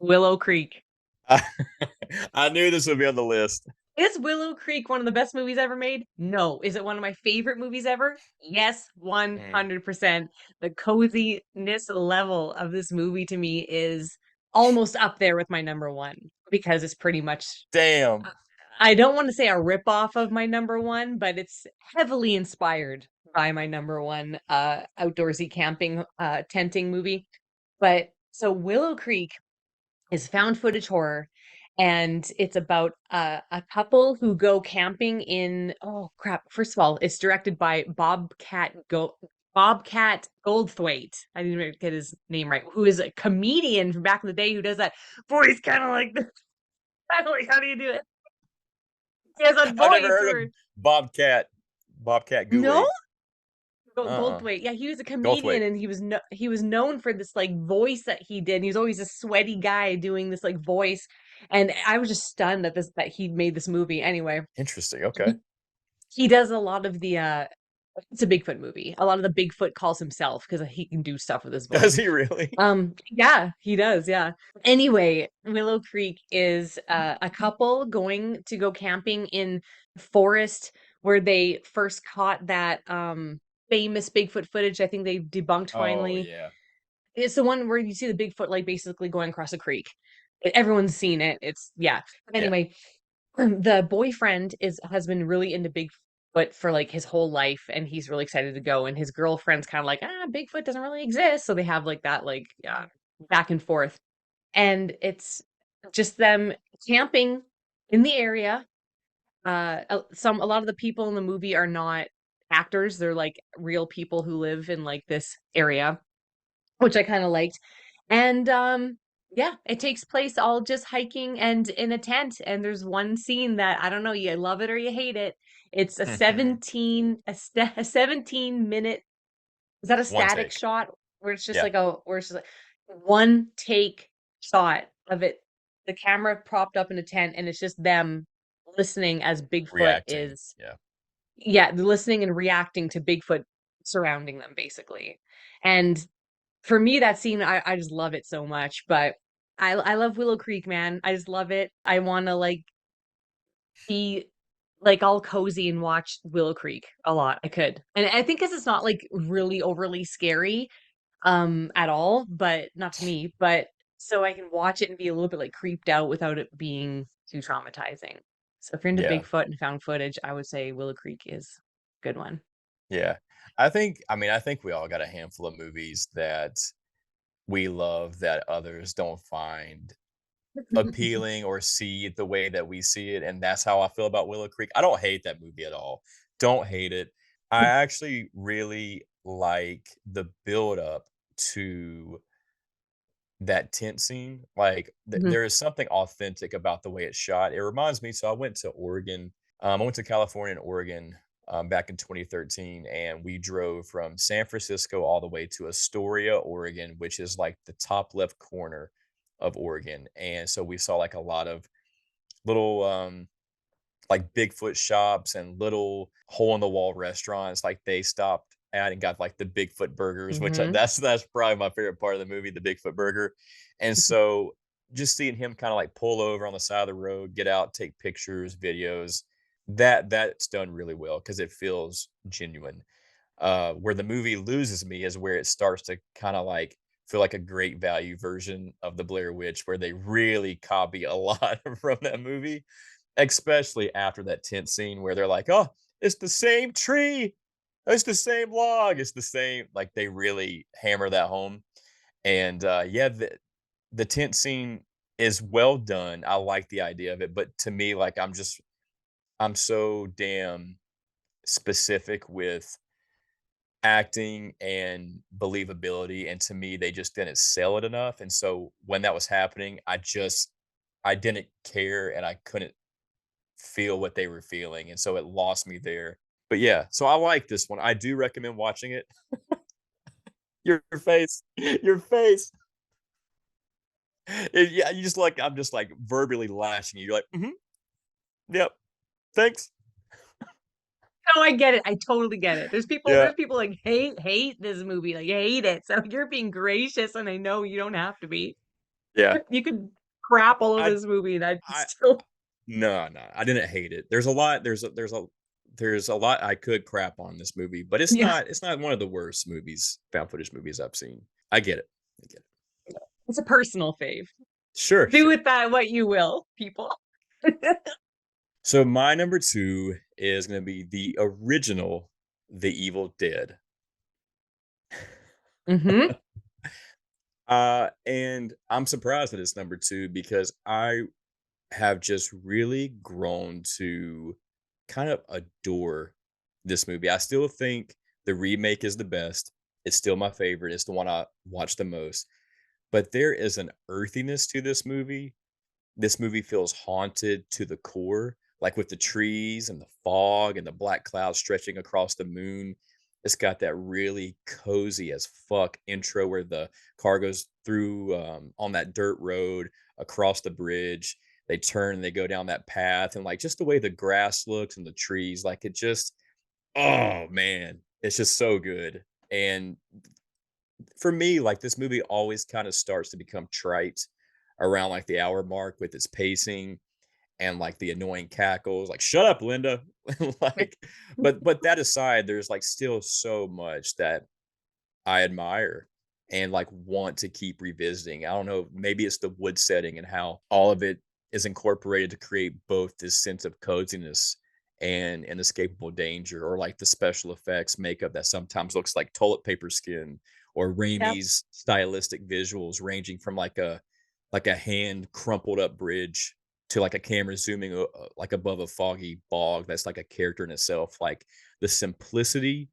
Speaker 2: Willow Creek.
Speaker 1: I knew this would be on the list.
Speaker 2: Is Willow Creek one of the best movies ever made? No. Is it one of my favorite movies ever? Yes,
Speaker 1: Mm.
Speaker 2: 100%. The coziness level of this movie to me is almost up there with my number one, because it's pretty much,
Speaker 1: Damn.
Speaker 2: I don't want to say a ripoff of my number one, but it's heavily inspired by my number one outdoorsy camping tenting movie. But so Willow Creek is found footage horror, and it's about a couple who go camping in, oh crap, first of all, it's directed by Bobcat Goldthwait. I didn't even get his name right, who is a comedian from back in the day who does that voice kind of like this. I don't like, how do you do it? He has a
Speaker 1: I've never
Speaker 2: voice
Speaker 1: heard of
Speaker 2: where
Speaker 1: Bobcat Bobcat
Speaker 2: no.
Speaker 1: Gooley. Uh-uh.
Speaker 2: Goldthwait. Yeah, he was a comedian
Speaker 1: Goldthwait.
Speaker 2: and he was known for this like voice that he did. He was always a sweaty guy doing this like voice. And I was just stunned at this that he made this movie. Anyway,
Speaker 1: Interesting. Okay.
Speaker 2: he, he does a lot of the it's a Bigfoot movie. A lot of the Bigfoot calls himself because he can do stuff with his
Speaker 1: Does
Speaker 2: voice.
Speaker 1: he really?
Speaker 2: Yeah, he does, yeah. Anyway, Willow Creek is a couple going to go camping in the forest where they first caught that famous Bigfoot footage. I think they debunked
Speaker 1: Oh
Speaker 2: finally.
Speaker 1: yeah.
Speaker 2: It's the one where you see the Bigfoot like basically going across a creek. Everyone's seen it. It's yeah.
Speaker 1: Yeah.
Speaker 2: Anyway, the boyfriend has been really into Bigfoot for like his whole life, and he's really excited to go. And his girlfriend's kind of like, Bigfoot doesn't really exist, so they have like that like back and forth, and it's just them camping in the area. A lot of the people in the movie are not actors; they're like real people who live in like this area, which I kind of liked. And yeah, it takes place all just hiking and in a tent. And there's one scene that I don't know, you love it or you hate it. It's a 17-minute, is that a
Speaker 1: One
Speaker 2: static
Speaker 1: take.
Speaker 2: shot where it's just
Speaker 1: Yeah.
Speaker 2: like where it's just like one take shot of it, the camera propped up in a tent, and it's just them listening as Bigfoot
Speaker 1: Reacting.
Speaker 2: is,
Speaker 1: Yeah.
Speaker 2: yeah, listening and reacting to Bigfoot surrounding them basically. And for me, that scene, I just love it so much. But I love Willow Creek, man. I just love it. I want to like be like all cozy and watch Willow Creek a lot. I could, and I think because it's not like really overly scary, at all, but not to me. But so I can watch it and be a little bit like creeped out without it being too traumatizing. So if you're into
Speaker 1: Yeah.
Speaker 2: Bigfoot and found footage, I would say Willow Creek is a good one.
Speaker 1: Yeah. I think we all got a handful of movies that we love that others don't find appealing or see it the way that we see it, and that's how I feel about Willow Creek. I don't hate that movie at all. Don't hate it. I actually really like the build up to that tent scene. Like
Speaker 2: Mhm.
Speaker 1: there is something authentic about the way it's shot. It reminds me. So I went to Oregon. I went to California and Oregon back in 2013, and we drove from San Francisco all the way to Astoria, Oregon, which is like the top left corner of Oregon. And so we saw like a lot of little like Bigfoot shops and little hole in the wall restaurants. Like they stopped at and got like the Bigfoot burgers, which
Speaker 2: Mhm.
Speaker 1: that's probably my favorite part of the movie, the Bigfoot burger. And so just seeing him kind of like pull over on the side of the road, get out, take pictures, videos, that's done really well because it feels genuine. Where the movie loses me is where it starts to kind of like feel like a great value version of the Blair Witch, where they really copy a lot from that movie, especially after that tent scene where they're like, "Oh, it's the same tree. It's the same log. It's the same." Like they really hammer that home. And yeah, the tent scene is well done. I like the idea of it, but to me, like I'm so damn specific with acting and believability, and to me, they just didn't sell it enough. And so when that was happening, I didn't care and I couldn't feel what they were feeling, and so it lost me there. But yeah, so I like this one. I do recommend watching it. Your face, your face. Yeah, you just like I'm just like verbally lashing you. You're like, yep, thanks.
Speaker 2: No, I get it. I totally get it.
Speaker 1: Yeah,
Speaker 2: There's people like hate this movie, like hate it. So you're being gracious, and I know you don't have to be.
Speaker 1: yeah.
Speaker 2: You could crap all over
Speaker 1: I
Speaker 2: this movie, and I'd
Speaker 1: I
Speaker 2: still
Speaker 1: No, no, I didn't hate it. There's a lot. There's a lot I could crap on this movie, but
Speaker 2: yeah.
Speaker 1: it's not one of the worst movies, found footage movies I've seen. I get it. I get it.
Speaker 2: It's a personal fave.
Speaker 1: Sure,
Speaker 2: Do
Speaker 1: sure.
Speaker 2: with that what you will, people.
Speaker 1: So my number two is going to be the original The Evil Dead.
Speaker 2: Mhm.
Speaker 1: And I'm surprised that it's number 2 because I have just really grown to kind of adore this movie. I still think the remake is the best. It's still my favorite. It's the one I watch the most. But there is an earthiness to this movie feels haunted to the core, like with the trees and the fog and the black clouds stretching across the moon. It's got that really cozy as fuck intro where the car goes through on that dirt road across the bridge. They turn and they go down that path, and like just the way the grass looks and the trees, like it just, oh man, it's just so good. And for me, like this movie always kind of starts to become trite around like the hour mark with its pacing and like the annoying cackles, like "Shut up, Linda!" like, but that aside, there's like still so much that I admire and like want to keep revisiting. I don't know, maybe it's the wood setting and how all of it is incorporated to create both this sense of coziness and inescapable danger, or like the special effects makeup that sometimes looks like toilet paper skin, or
Speaker 2: Yep.
Speaker 1: Raimi's stylistic visuals ranging from like a hand crumpled up bridge to like a camera zooming like above a foggy bog that's like a character in itself. Like the simplicity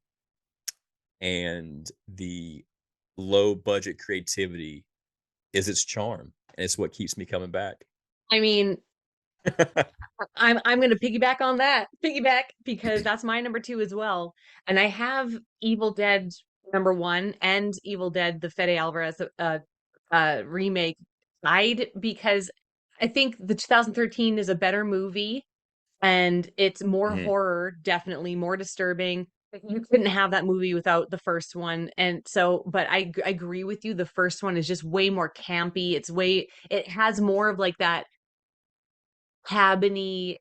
Speaker 1: and the low budget creativity is its charm, and it's what keeps me coming back.
Speaker 2: I mean, I'm gonna piggyback on that. Piggyback because that's my number 2 as well. And I have Evil Dead number 1 and Evil Dead the Fede Alvarez remake tied because I think the 2013 is a better movie and it's more
Speaker 1: Mhm.
Speaker 2: horror, definitely more disturbing. You couldn't have that movie without the first one. And so, but I agree with you. The first one is just way more campy. It has more of like that cabiny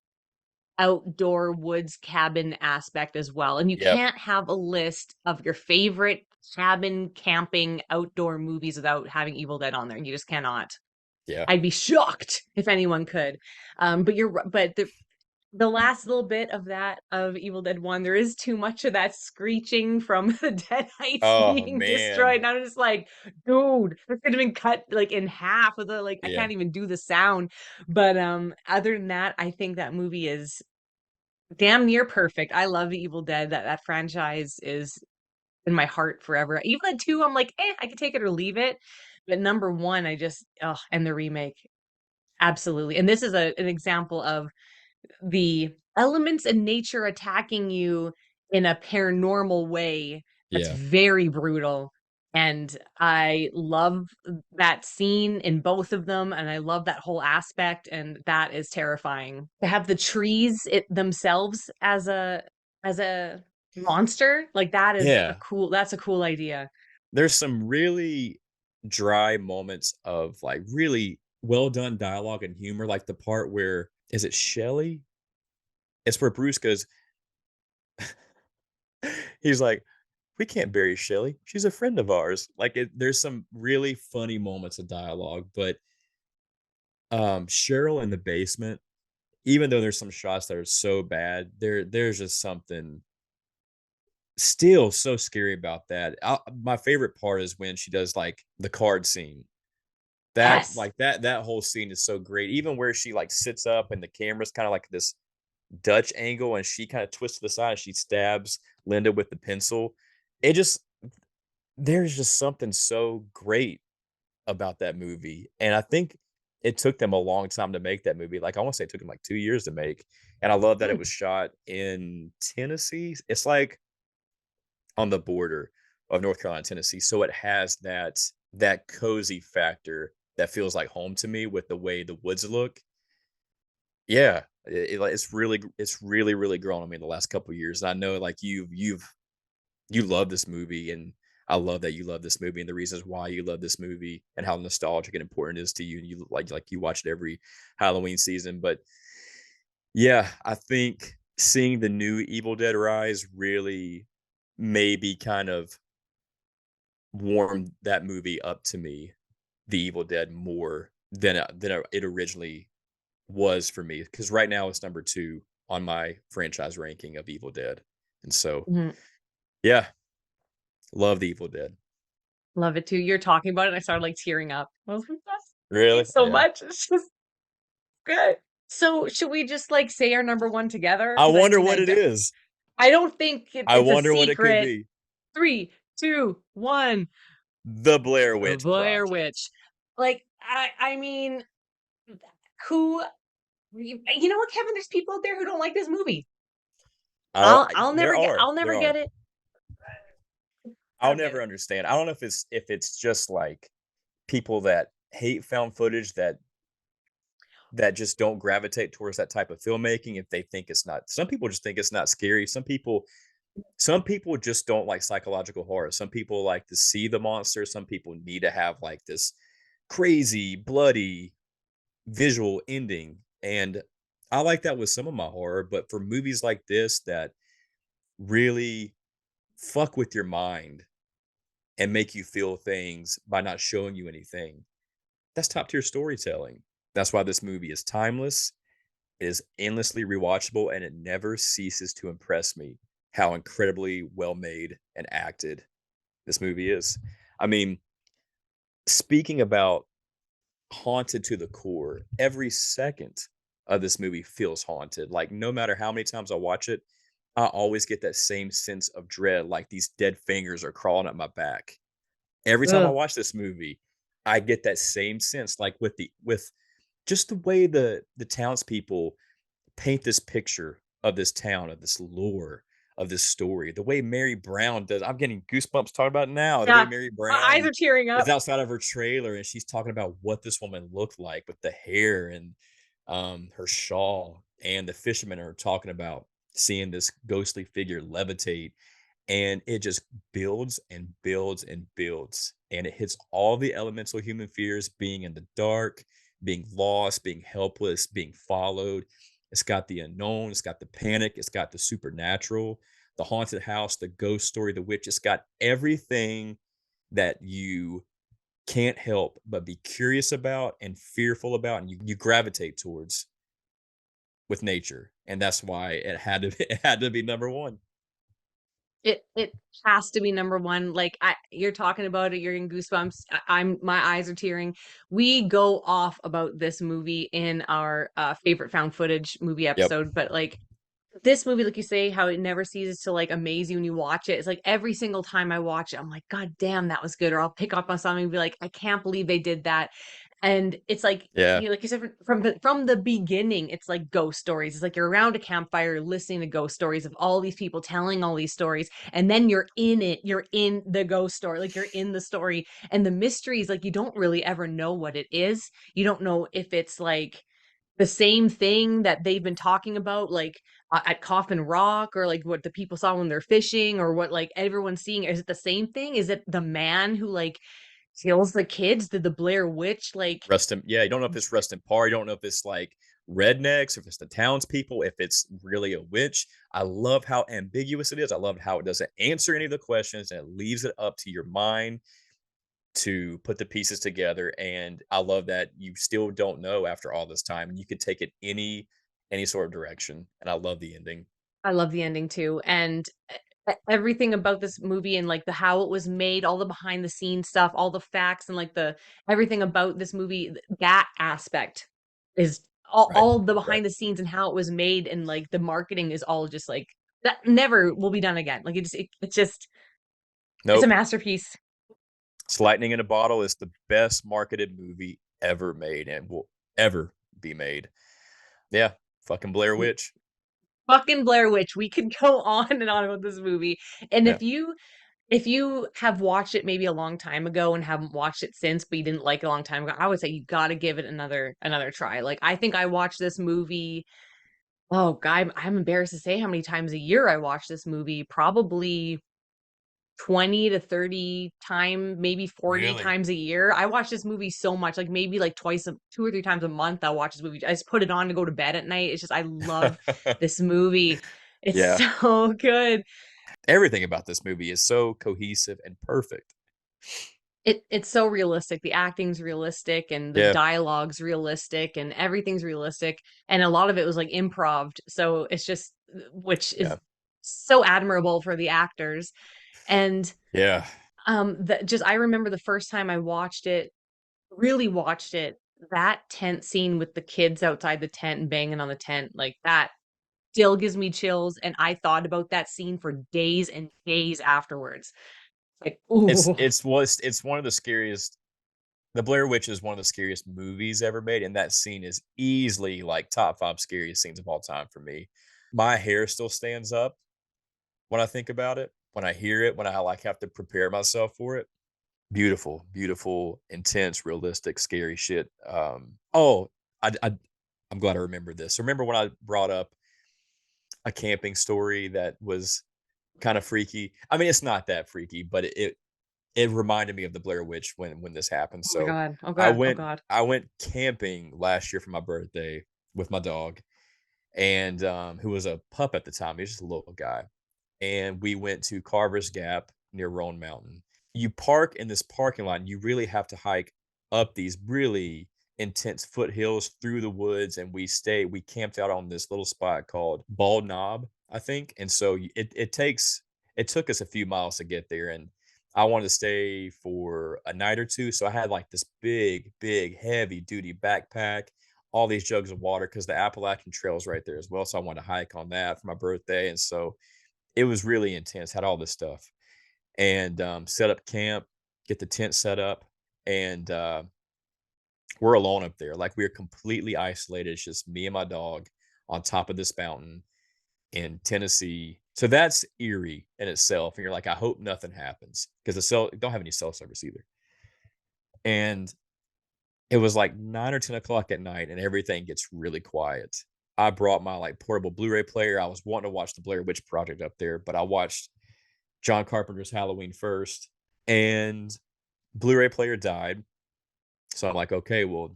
Speaker 2: outdoor woods cabin aspect as well. And you
Speaker 1: Yep.
Speaker 2: can't have a list of your favorite cabin camping outdoor movies without having Evil Dead on there. You just cannot.
Speaker 1: Yeah.
Speaker 2: I'd be shocked if anyone could. But but the last little bit of that of Evil Dead 1, there is too much of that screeching from the deadites
Speaker 1: Oh,
Speaker 2: being destroyed.
Speaker 1: man.
Speaker 2: And I'm just like, dude, this could have been cut like in half with the like I
Speaker 1: Yeah.
Speaker 2: can't even do the sound. But other than that, I think that movie is damn near perfect. I love Evil Dead. That franchise is in my heart forever. Evil Dead 2, I'm like, I could take it or leave it. But number 1, I just oh, and the remake. Absolutely. And this is an example of the elements in nature attacking you in a paranormal way that's
Speaker 1: Yeah.
Speaker 2: very brutal. And I love that scene in both of them, and I love that whole aspect, and that is terrifying. To have the trees themselves as a monster, like
Speaker 1: Yeah.
Speaker 2: that's a cool idea.
Speaker 1: There's some really dry moments of, like, really well done dialogue and humor, like the part where is it Shelly? It's where Bruce goes he's like, "We can't bury Shelly. She's a friend of ours." Like, there's some really funny moments of dialogue, but, Cheryl in the basement, even though there's some shots that are so bad, there's just something still so scary about that. My favorite part is when she does, like, the card scene.
Speaker 2: Yes.
Speaker 1: That whole scene is so great, even where she, like, sits up and the camera's kinda like this Dutch angle, and she kinda twists to the side, and she stabs Linda with the pencil. It just there's just something so great about that movie, and I think it took them a long time to make that movie. Like, I wanna say it took them, like, 2 years to make, and I love that it
Speaker 2: Hmm.
Speaker 1: was shot in Tennessee. It's, like, on the border of North Carolina, Tennessee, so it has that cozy factor that feels like home to me with the way the woods look. Yeah, like, it's really, really grown on me in the last couple of years, and I know, like, you love this movie, and I love that you love this movie and the reasons why you love this movie and how nostalgic and important it is to you. You you watch it every Halloween season, but yeah, I think seeing the new Evil Dead Rise really maybe kind of warmed that movie up to me, The Evil Dead, more than it originally was for me. Because right now it's number 2 on my franchise ranking of Evil Dead, and so,
Speaker 2: Mhm.
Speaker 1: Yeah, love the Evil Dead.
Speaker 2: Love it too. You're talking about it, and I started like tearing up. I was like, that's
Speaker 1: Really?
Speaker 2: it's so
Speaker 1: Yeah.
Speaker 2: much. It's just good. So should we just like say our number one together?
Speaker 1: I
Speaker 2: Because I
Speaker 1: wonder
Speaker 2: mean,
Speaker 1: what it is.
Speaker 2: I don't think
Speaker 1: I
Speaker 2: it's a
Speaker 1: wonder what it could
Speaker 2: secret.
Speaker 1: be.
Speaker 2: 3, 2, 1.
Speaker 1: The Blair
Speaker 2: The
Speaker 1: Witch
Speaker 2: Blair
Speaker 1: Project.
Speaker 2: Witch. Like I mean, who you know what, Kevin? There's people out there who don't like this movie. I'll
Speaker 1: There
Speaker 2: never
Speaker 1: are.
Speaker 2: get it. I
Speaker 1: I'll
Speaker 2: don't get
Speaker 1: never
Speaker 2: it.
Speaker 1: understand. I don't know if it's just like people that hate found footage that just don't gravitate towards that type of filmmaking if they think it's not. Some people just think it's not scary. Some people just don't like psychological horror. Some people like to see the monster. Some people need to have like this crazy, bloody visual ending. And I like that with some of my horror, but for movies like this that really fuck with your mind and make you feel things by not showing you anything, that's top tier storytelling. That's why this movie is timeless. It is endlessly rewatchable, and it never ceases to impress me how incredibly well made and acted this movie is. I mean, speaking about haunted to the core, every second of this movie feels haunted. Like, no matter how many times I watch it, I always get that same sense of dread, like these dead fingers are crawling up my back. Every time I
Speaker 2: Ugh.
Speaker 1: watch this movie, I get that same sense, like with just the way the townspeople paint this picture of this town, of this lore, of this story. The way Mary Brown does, I'm getting goosebumps talking about it now. The way
Speaker 2: Yeah,
Speaker 1: Mary
Speaker 2: my eyes
Speaker 1: Brown
Speaker 2: are tearing
Speaker 1: is
Speaker 2: up.
Speaker 1: outside of her trailer and she's talking about what this woman looked like with the hair and her shawl, and the fishermen are talking about seeing this ghostly figure levitate, and it just builds and builds and builds, and it hits all the elemental human fears: being in the dark, being lost, being helpless, being followed. It's got the unknown, it's got the panic, it's got the supernatural, the haunted house, the ghost story, the witch. It's got everything that you can't help but be curious about and fearful about, and you gravitate towards with nature. And that's why it had to be number one.
Speaker 2: It has to be number one. Like you're talking about it, you're in goosebumps. I'm my eyes are tearing. We go off about this movie in our favorite found footage movie
Speaker 1: Yep.
Speaker 2: episode, but like this movie, like you say, how it never ceases to like amaze you when you watch it. It's like every single time I watch it, I'm like, God damn, that was good. Or I'll pick up on something and be like, I can't believe they did that. And it's like
Speaker 1: Yeah.
Speaker 2: you like you said from the beginning, it's like ghost stories. It's like you're around a campfire listening to ghost stories of all these people telling all these stories, and then you're in it. You're in the ghost story, like you're in the story, and the mysteries, like you don't really ever know what it is. You don't know if it's like the same thing that they've been talking about, like at Coffin Rock, or like what the people saw when they're fishing, or what like everyone's seeing. Is it the same thing? Is it the man who like kills the kids? Did the Blair Witch like
Speaker 1: Rustin, yeah, you don't know if it's Rustin Parr, you don't know if it's like rednecks, if it's the townspeople, if it's really a witch. I love how ambiguous it is. I love how it doesn't answer any of the questions and it leaves it up to your mind to put the pieces together. And I love that you still don't know after all this time. You could take it any sort of direction. And I love the ending.
Speaker 2: I love the ending too. And everything about this movie and like the how it was made, all the behind the scenes stuff, all the facts and like the everything about this movie, that aspect is
Speaker 1: Right.
Speaker 2: all the
Speaker 1: Right.
Speaker 2: behind the scenes and how it was made, and like the marketing is all just like that never will be done again. Like it's just it's a
Speaker 1: Nope.
Speaker 2: masterpiece.
Speaker 1: It's Lightning in a Bottle is the best marketed movie ever made and will ever be made. Yeah. Fucking Blair Witch.
Speaker 2: Fucking Blair Witch. We could go on and on about this movie. And
Speaker 1: Yeah.
Speaker 2: if you have watched it maybe a long time ago and haven't watched it since, but you didn't like it a long time ago, I would say you got to give it another try. Like I think I watch this movie. Oh God, I'm embarrassed to say how many times a year I watch this movie. Probably 20 to 30 time, maybe 40
Speaker 1: Really?
Speaker 2: times a year. I watch this movie so much, like maybe like two or three times a month. I'll watch this movie. I just put it on to go to bed at night. It's just I love this movie. It's
Speaker 1: Yeah.
Speaker 2: so good.
Speaker 1: Everything about this movie is so cohesive and perfect.
Speaker 2: It's so realistic. The acting's realistic and the
Speaker 1: Yeah.
Speaker 2: dialogue's realistic and everything's realistic. And a lot of it was like improv. So it's just which is
Speaker 1: Yeah.
Speaker 2: so admirable for the actors. And
Speaker 1: Yeah.
Speaker 2: that just I remember the first time I watched it, really watched it, that tent scene with the kids outside the tent and banging on the tent, like that still gives me chills. And I thought about that scene for days and days afterwards. Like, ooh,
Speaker 1: It's one of the scariest. The Blair Witch is one of the scariest movies ever made, and that scene is easily like top 5 scariest scenes of all time for me. My hair still stands up when I think about it, when I hear it, when I like have to prepare myself for it. Beautiful, beautiful, intense, realistic, scary shit. Oh, I'm glad I remembered this. Remember when I brought up a camping story that was kind of freaky? I mean, it's not that freaky, but it reminded me of the Blair Witch when this happened.
Speaker 2: oh my
Speaker 1: So
Speaker 2: God, oh
Speaker 1: I
Speaker 2: God, oh
Speaker 1: went
Speaker 2: God.
Speaker 1: I went camping last year for my birthday with my dog, and who was a pup at the time. He was just a little guy, and we went to Carver's Gap near Roan Mountain. You park in this parking lot, and you really have to hike up these really intense foothills through the woods. And we camped out on this little spot called Bald Knob, I think. And so it took us a few miles to get there. And I wanted to stay for a night or two. So I had like this big, big, heavy duty backpack, all these jugs of water because the Appalachian Trail is right there as well. So I wanted to hike on that for my birthday. And so it was really intense, had all this stuff, and, set up camp, get the tent set up, and, we're alone up there, like, we're completely isolated, it's just me and my dog on top of this mountain in Tennessee. So that's eerie in itself, and you're like, "I hope nothing happens because the cell don't have any cell service either, and it was like 9 or 10 o'clock at night, and everything gets really quiet. I brought my, like, portable Blu-ray player, I was wanting to watch the Blair Witch Project up there, but I watched John Carpenter's Halloween first, and Blu-ray player died. So I'm like, okay, well,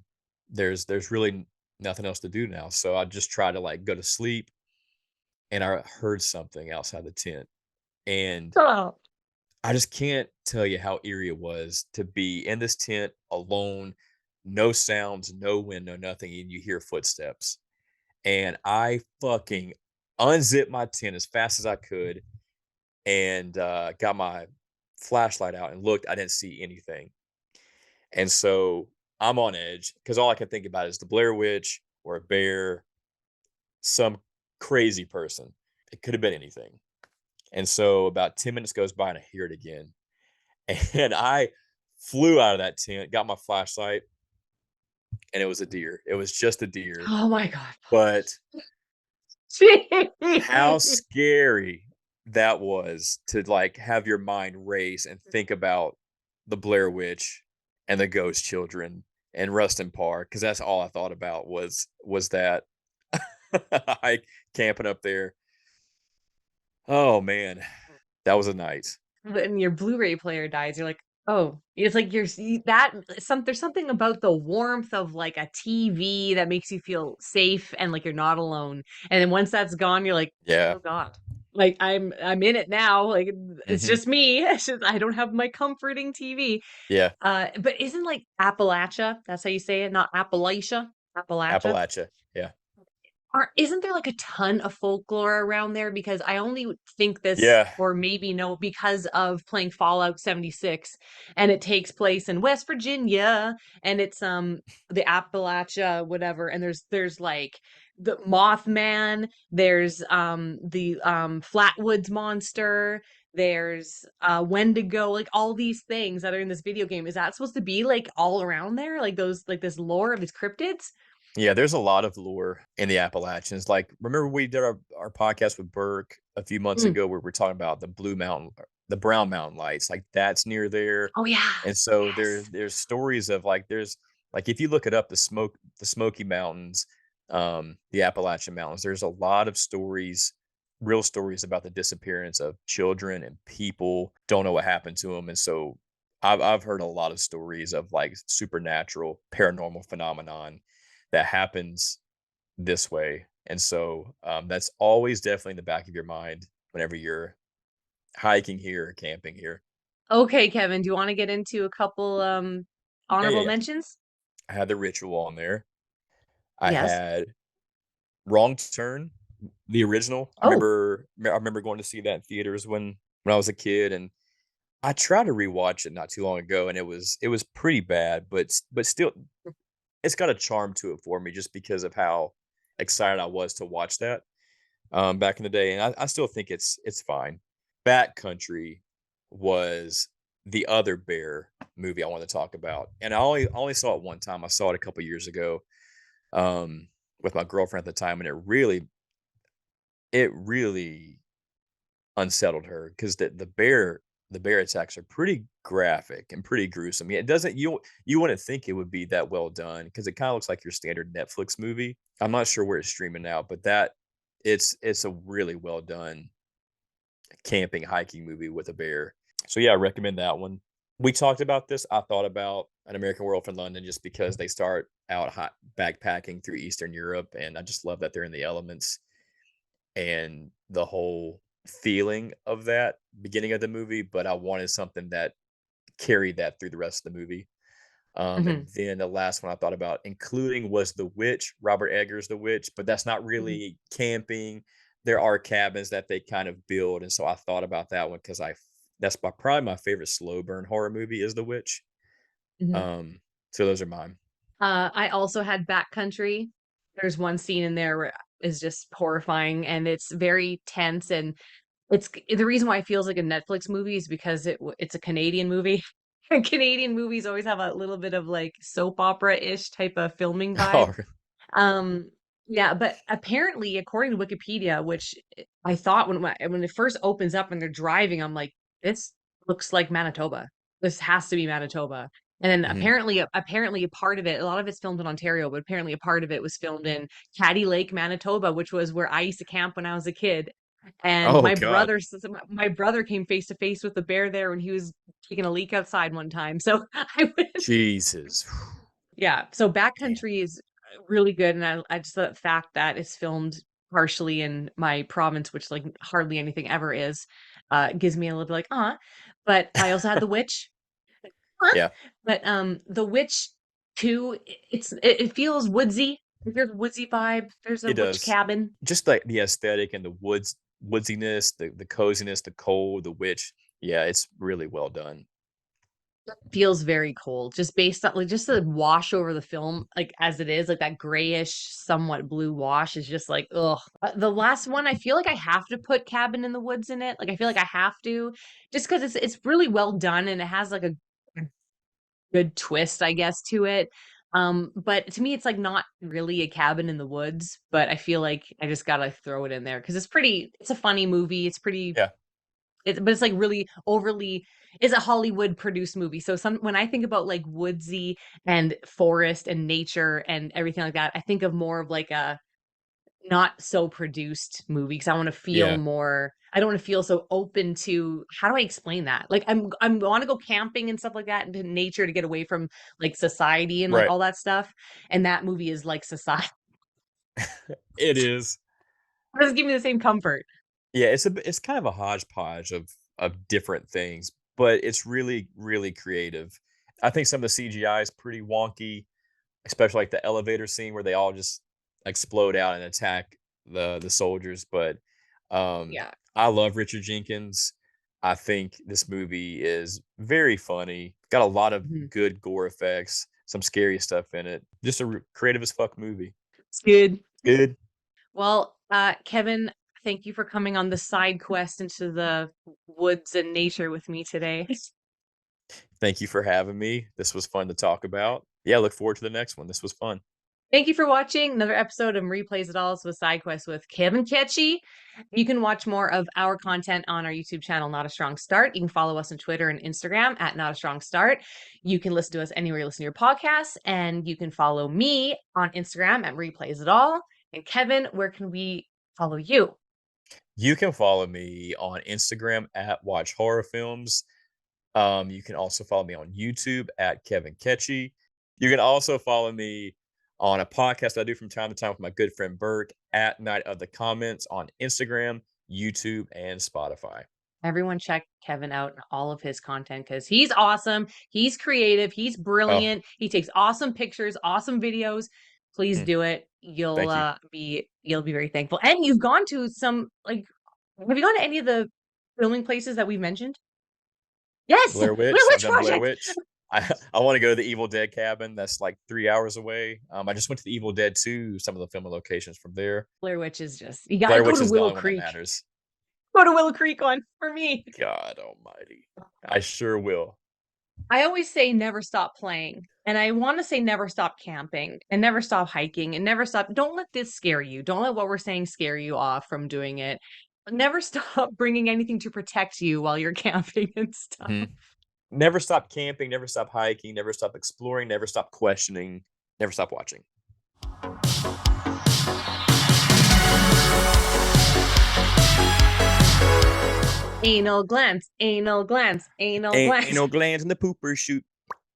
Speaker 1: there's really nothing else to do now. So I just try to like go to sleep, and I heard something outside the tent, and
Speaker 2: Oh.
Speaker 1: I just can't tell you how eerie it was to be in this tent alone, no sounds, no wind, no nothing, and you hear footsteps. And I fucking unzipped my tent as fast as I could, and got my flashlight out and looked. I didn't see anything. And so I'm on edge because all I can think about is the Blair Witch or a bear, some crazy person. It could have been anything. And so about 10 minutes goes by and I hear it again. And I flew out of that tent, got my flashlight, and it was a deer. It was just a deer.
Speaker 2: Oh my God.
Speaker 1: But how
Speaker 2: Jeez.
Speaker 1: scary that was to like have your mind race and think about the Blair Witch and the ghost children and Rustin Park because that's all I thought about was that hike camping up there. Oh man, that was a night.
Speaker 2: When your Blu-ray player dies, you're like, oh, it's like that there's something about the warmth of like a TV that makes you feel safe and like you're not alone. And then once that's gone, you're like,
Speaker 1: Yeah.
Speaker 2: oh God. Like I'm in it now. Like it's
Speaker 1: Hmm.
Speaker 2: just me. It's just I don't have my comforting TV.
Speaker 1: Yeah.
Speaker 2: But isn't like Appalachia, that's how you say it, not Appalachia, Appalachia.
Speaker 1: Appalachia. Yeah.
Speaker 2: Isn't there like a ton of folklore around there? Because I only think this,
Speaker 1: Yeah.
Speaker 2: or maybe no, because of playing Fallout 76, and it takes place in West Virginia, and it's the Appalachia, whatever, and there's like the Mothman, there's the Flatwoods monster, there's Wendigo, like all these things that are in this video game. Is that supposed to be like all around there? Like those like this lore of these cryptids?
Speaker 1: Yeah, there's a lot of lore in the Appalachians. Like, remember we did our podcast with Burke a few months
Speaker 2: Mm.
Speaker 1: ago where we're talking about the Blue Mountain, the Brown Mountain Lights, like that's near there.
Speaker 2: Oh yeah.
Speaker 1: And so
Speaker 2: Yes.
Speaker 1: there's stories of like there's like if you look it up, the Smoky Mountains, the Appalachian Mountains, there's a lot of stories, real stories about the disappearance of children and people don't know what happened to them. And so I've heard a lot of stories of like supernatural paranormal phenomenon that happens this way. And so that's always definitely in the back of your mind whenever you're hiking here or camping here.
Speaker 2: Okay, Kevin, do you want to get into a couple
Speaker 1: Yeah, yeah,
Speaker 2: honorable
Speaker 1: yeah.
Speaker 2: mentions?
Speaker 1: I had the ritual on there. I
Speaker 2: Yes.
Speaker 1: had wrong turn. The original.
Speaker 2: Oh,
Speaker 1: I remember going to see that in theaters when I was a kid, and I tried to rewatch it not too long ago, and it was pretty bad, but still, it's got a charm to it for me just because of how excited I was to watch that back in the day, and I still think it's fine. Backcountry was the other bear movie I want to talk about, and I only saw it one time. I saw it a couple years ago um, with my girlfriend at the time, and it really unsettled her because the bear attacks are pretty graphic and pretty gruesome. Yeah, it doesn't you wouldn't think it would be that well done because it kind of looks like your standard Netflix movie. I'm not sure where it's streaming now, but it's a really well done camping hiking movie with a bear. So yeah, I recommend that one. We talked about this. I thought about An American Werewolf in London just because they start out hot backpacking through Eastern Europe, and I just love that they're in the elements and the whole feeling of that beginning of the movie, but I wanted something that carried that through the rest of the movie.
Speaker 2: hmm
Speaker 1: And then the last one I thought about including was The Witch, Robert Eggers' The Witch, but that's not
Speaker 2: hmm
Speaker 1: really camping. There are cabins that they kind of build, and so I thought about that one because probably my favorite slow burn horror movie is The Witch.
Speaker 2: hmm
Speaker 1: Um, so those are mine.
Speaker 2: I also had Backcountry. There's one scene in there where is just horrifying, and it's very tense, and the reason why it feels like a Netflix movie is because it's a Canadian movie. And Canadian movies always have a little bit of like soap opera-ish type of filming vibe.
Speaker 1: Oh,
Speaker 2: Um, yeah, but apparently, according to Wikipedia, which I thought when it first opens up and they're driving, I'm like, this looks like Manitoba. This has to be Manitoba. And then
Speaker 1: mhm.
Speaker 2: apparently a part of it, a lot of it's filmed in Ontario, but apparently a part of it was filmed in Caddy Lake, Manitoba, which was where I used to camp when I was a kid. And
Speaker 1: Oh God,
Speaker 2: my brother came face to face with the bear there when he was taking a leak outside one time. So I went,
Speaker 1: Jesus,
Speaker 2: yeah. So
Speaker 1: damn,
Speaker 2: Backcountry is really good, and I just the fact that it's filmed partially in my province, which like hardly anything ever is, gives me a little bit like But I also had The Witch,
Speaker 1: yeah,
Speaker 2: but The Witch 2, it feels woodsy. There's a woodsy vibe. There's a
Speaker 1: it
Speaker 2: witch
Speaker 1: does.
Speaker 2: cabin.
Speaker 1: Just like the aesthetic and the woodsiness, the coziness, the cold, the witch. Yeah, it's really well done.
Speaker 2: Feels very cold, just based on like just the wash over the film, like as it is, like that grayish, somewhat blue wash is just like, ugh. The last one, I feel like I have to put Cabin in the Woods in it. Like I feel like I have to, just because it's really well done and it has like a good twist, I guess, to it. But to me, it's like not really a Cabin in the Woods, but I feel like I just gotta throw it in there because it's a funny movie. It's pretty
Speaker 1: Yeah,
Speaker 2: but it's like really overly is a Hollywood produced movie. So when I think about like woodsy and forest and nature and everything like that, I think of more of like a not so produced movie because I want to feel
Speaker 1: yeah,
Speaker 2: more. I don't want to feel so open to how do I explain that? Like I want to go camping and stuff like that into nature to get away from like society and like
Speaker 1: right.
Speaker 2: all that stuff. And that movie is like society.
Speaker 1: It is.
Speaker 2: It doesn't give me the same comfort.
Speaker 1: Yeah, it's kind of a hodgepodge of different things, but it's really really creative. I think some of the CGI is pretty wonky, especially like the elevator scene where they all just explode out and attack the soldiers. But
Speaker 2: Yeah.
Speaker 1: I love Richard Jenkins. I think this movie is very funny. Got a lot of
Speaker 2: Mhm.
Speaker 1: good gore effects, some scary stuff in it. Just a creative as fuck movie.
Speaker 2: It's good.
Speaker 1: Good.
Speaker 2: Well, Kevin, thank you for coming on the side quest into the woods and nature with me today.
Speaker 1: Thank you for having me. This was fun to talk about. Yeah, look forward to the next one. This was fun.
Speaker 2: Thank you for watching another episode of Replays It All with Side Quest with Kevin Ketchie. You can watch more of our content on our YouTube channel, Not a Strong Start. You can follow us on Twitter and Instagram at Not a Strong Start. You can listen to us anywhere you listen to your podcasts, and you can follow me on Instagram at Replays It All. And Kevin, where can we follow you?
Speaker 1: You can follow me on Instagram at Watch Horror Films. You can also follow me on YouTube at Kevin Ketchie. You can also follow me on a podcast I do from time to time with my good friend Burke at Night of the Comments on Instagram, YouTube, and Spotify.
Speaker 2: Everyone check Kevin out and all of his content because he's awesome. He's creative. He's
Speaker 1: Oh,
Speaker 2: brilliant. He takes awesome pictures, awesome videos. Please
Speaker 1: hmm.
Speaker 2: do it. you'll
Speaker 1: Thank you.
Speaker 2: you'll be very thankful. And you've gone to some like have you gone to any of the filming places that we've mentioned? Yes,
Speaker 1: Blair
Speaker 2: Blair
Speaker 1: Witch. I've
Speaker 2: Witch
Speaker 1: done Blair
Speaker 2: Project.
Speaker 1: Witch. I want to go to the Evil Dead cabin. That's like 3 hours away. I just went to the Evil Dead 2, some of the filming locations from there.
Speaker 2: Blair Witch is just you got to
Speaker 1: Blair
Speaker 2: go
Speaker 1: Witch
Speaker 2: to
Speaker 1: is the
Speaker 2: Willow
Speaker 1: only one that
Speaker 2: Creek.
Speaker 1: matters.
Speaker 2: Go to Willow Creek one for me.
Speaker 1: God almighty. I sure will.
Speaker 2: I always say never stop playing. And I want to say never stop camping and never stop hiking and never stop. Don't let this scare you. Don't let what we're saying scare you off from doing it. Never stop bringing anything to protect you while you're camping and stuff.
Speaker 1: Mhm. Never stop camping, never stop hiking, never stop exploring, never stop questioning, never stop watching.
Speaker 2: Anal glance, anal glance, anal glance.
Speaker 1: Anal glands in the pooper shoot.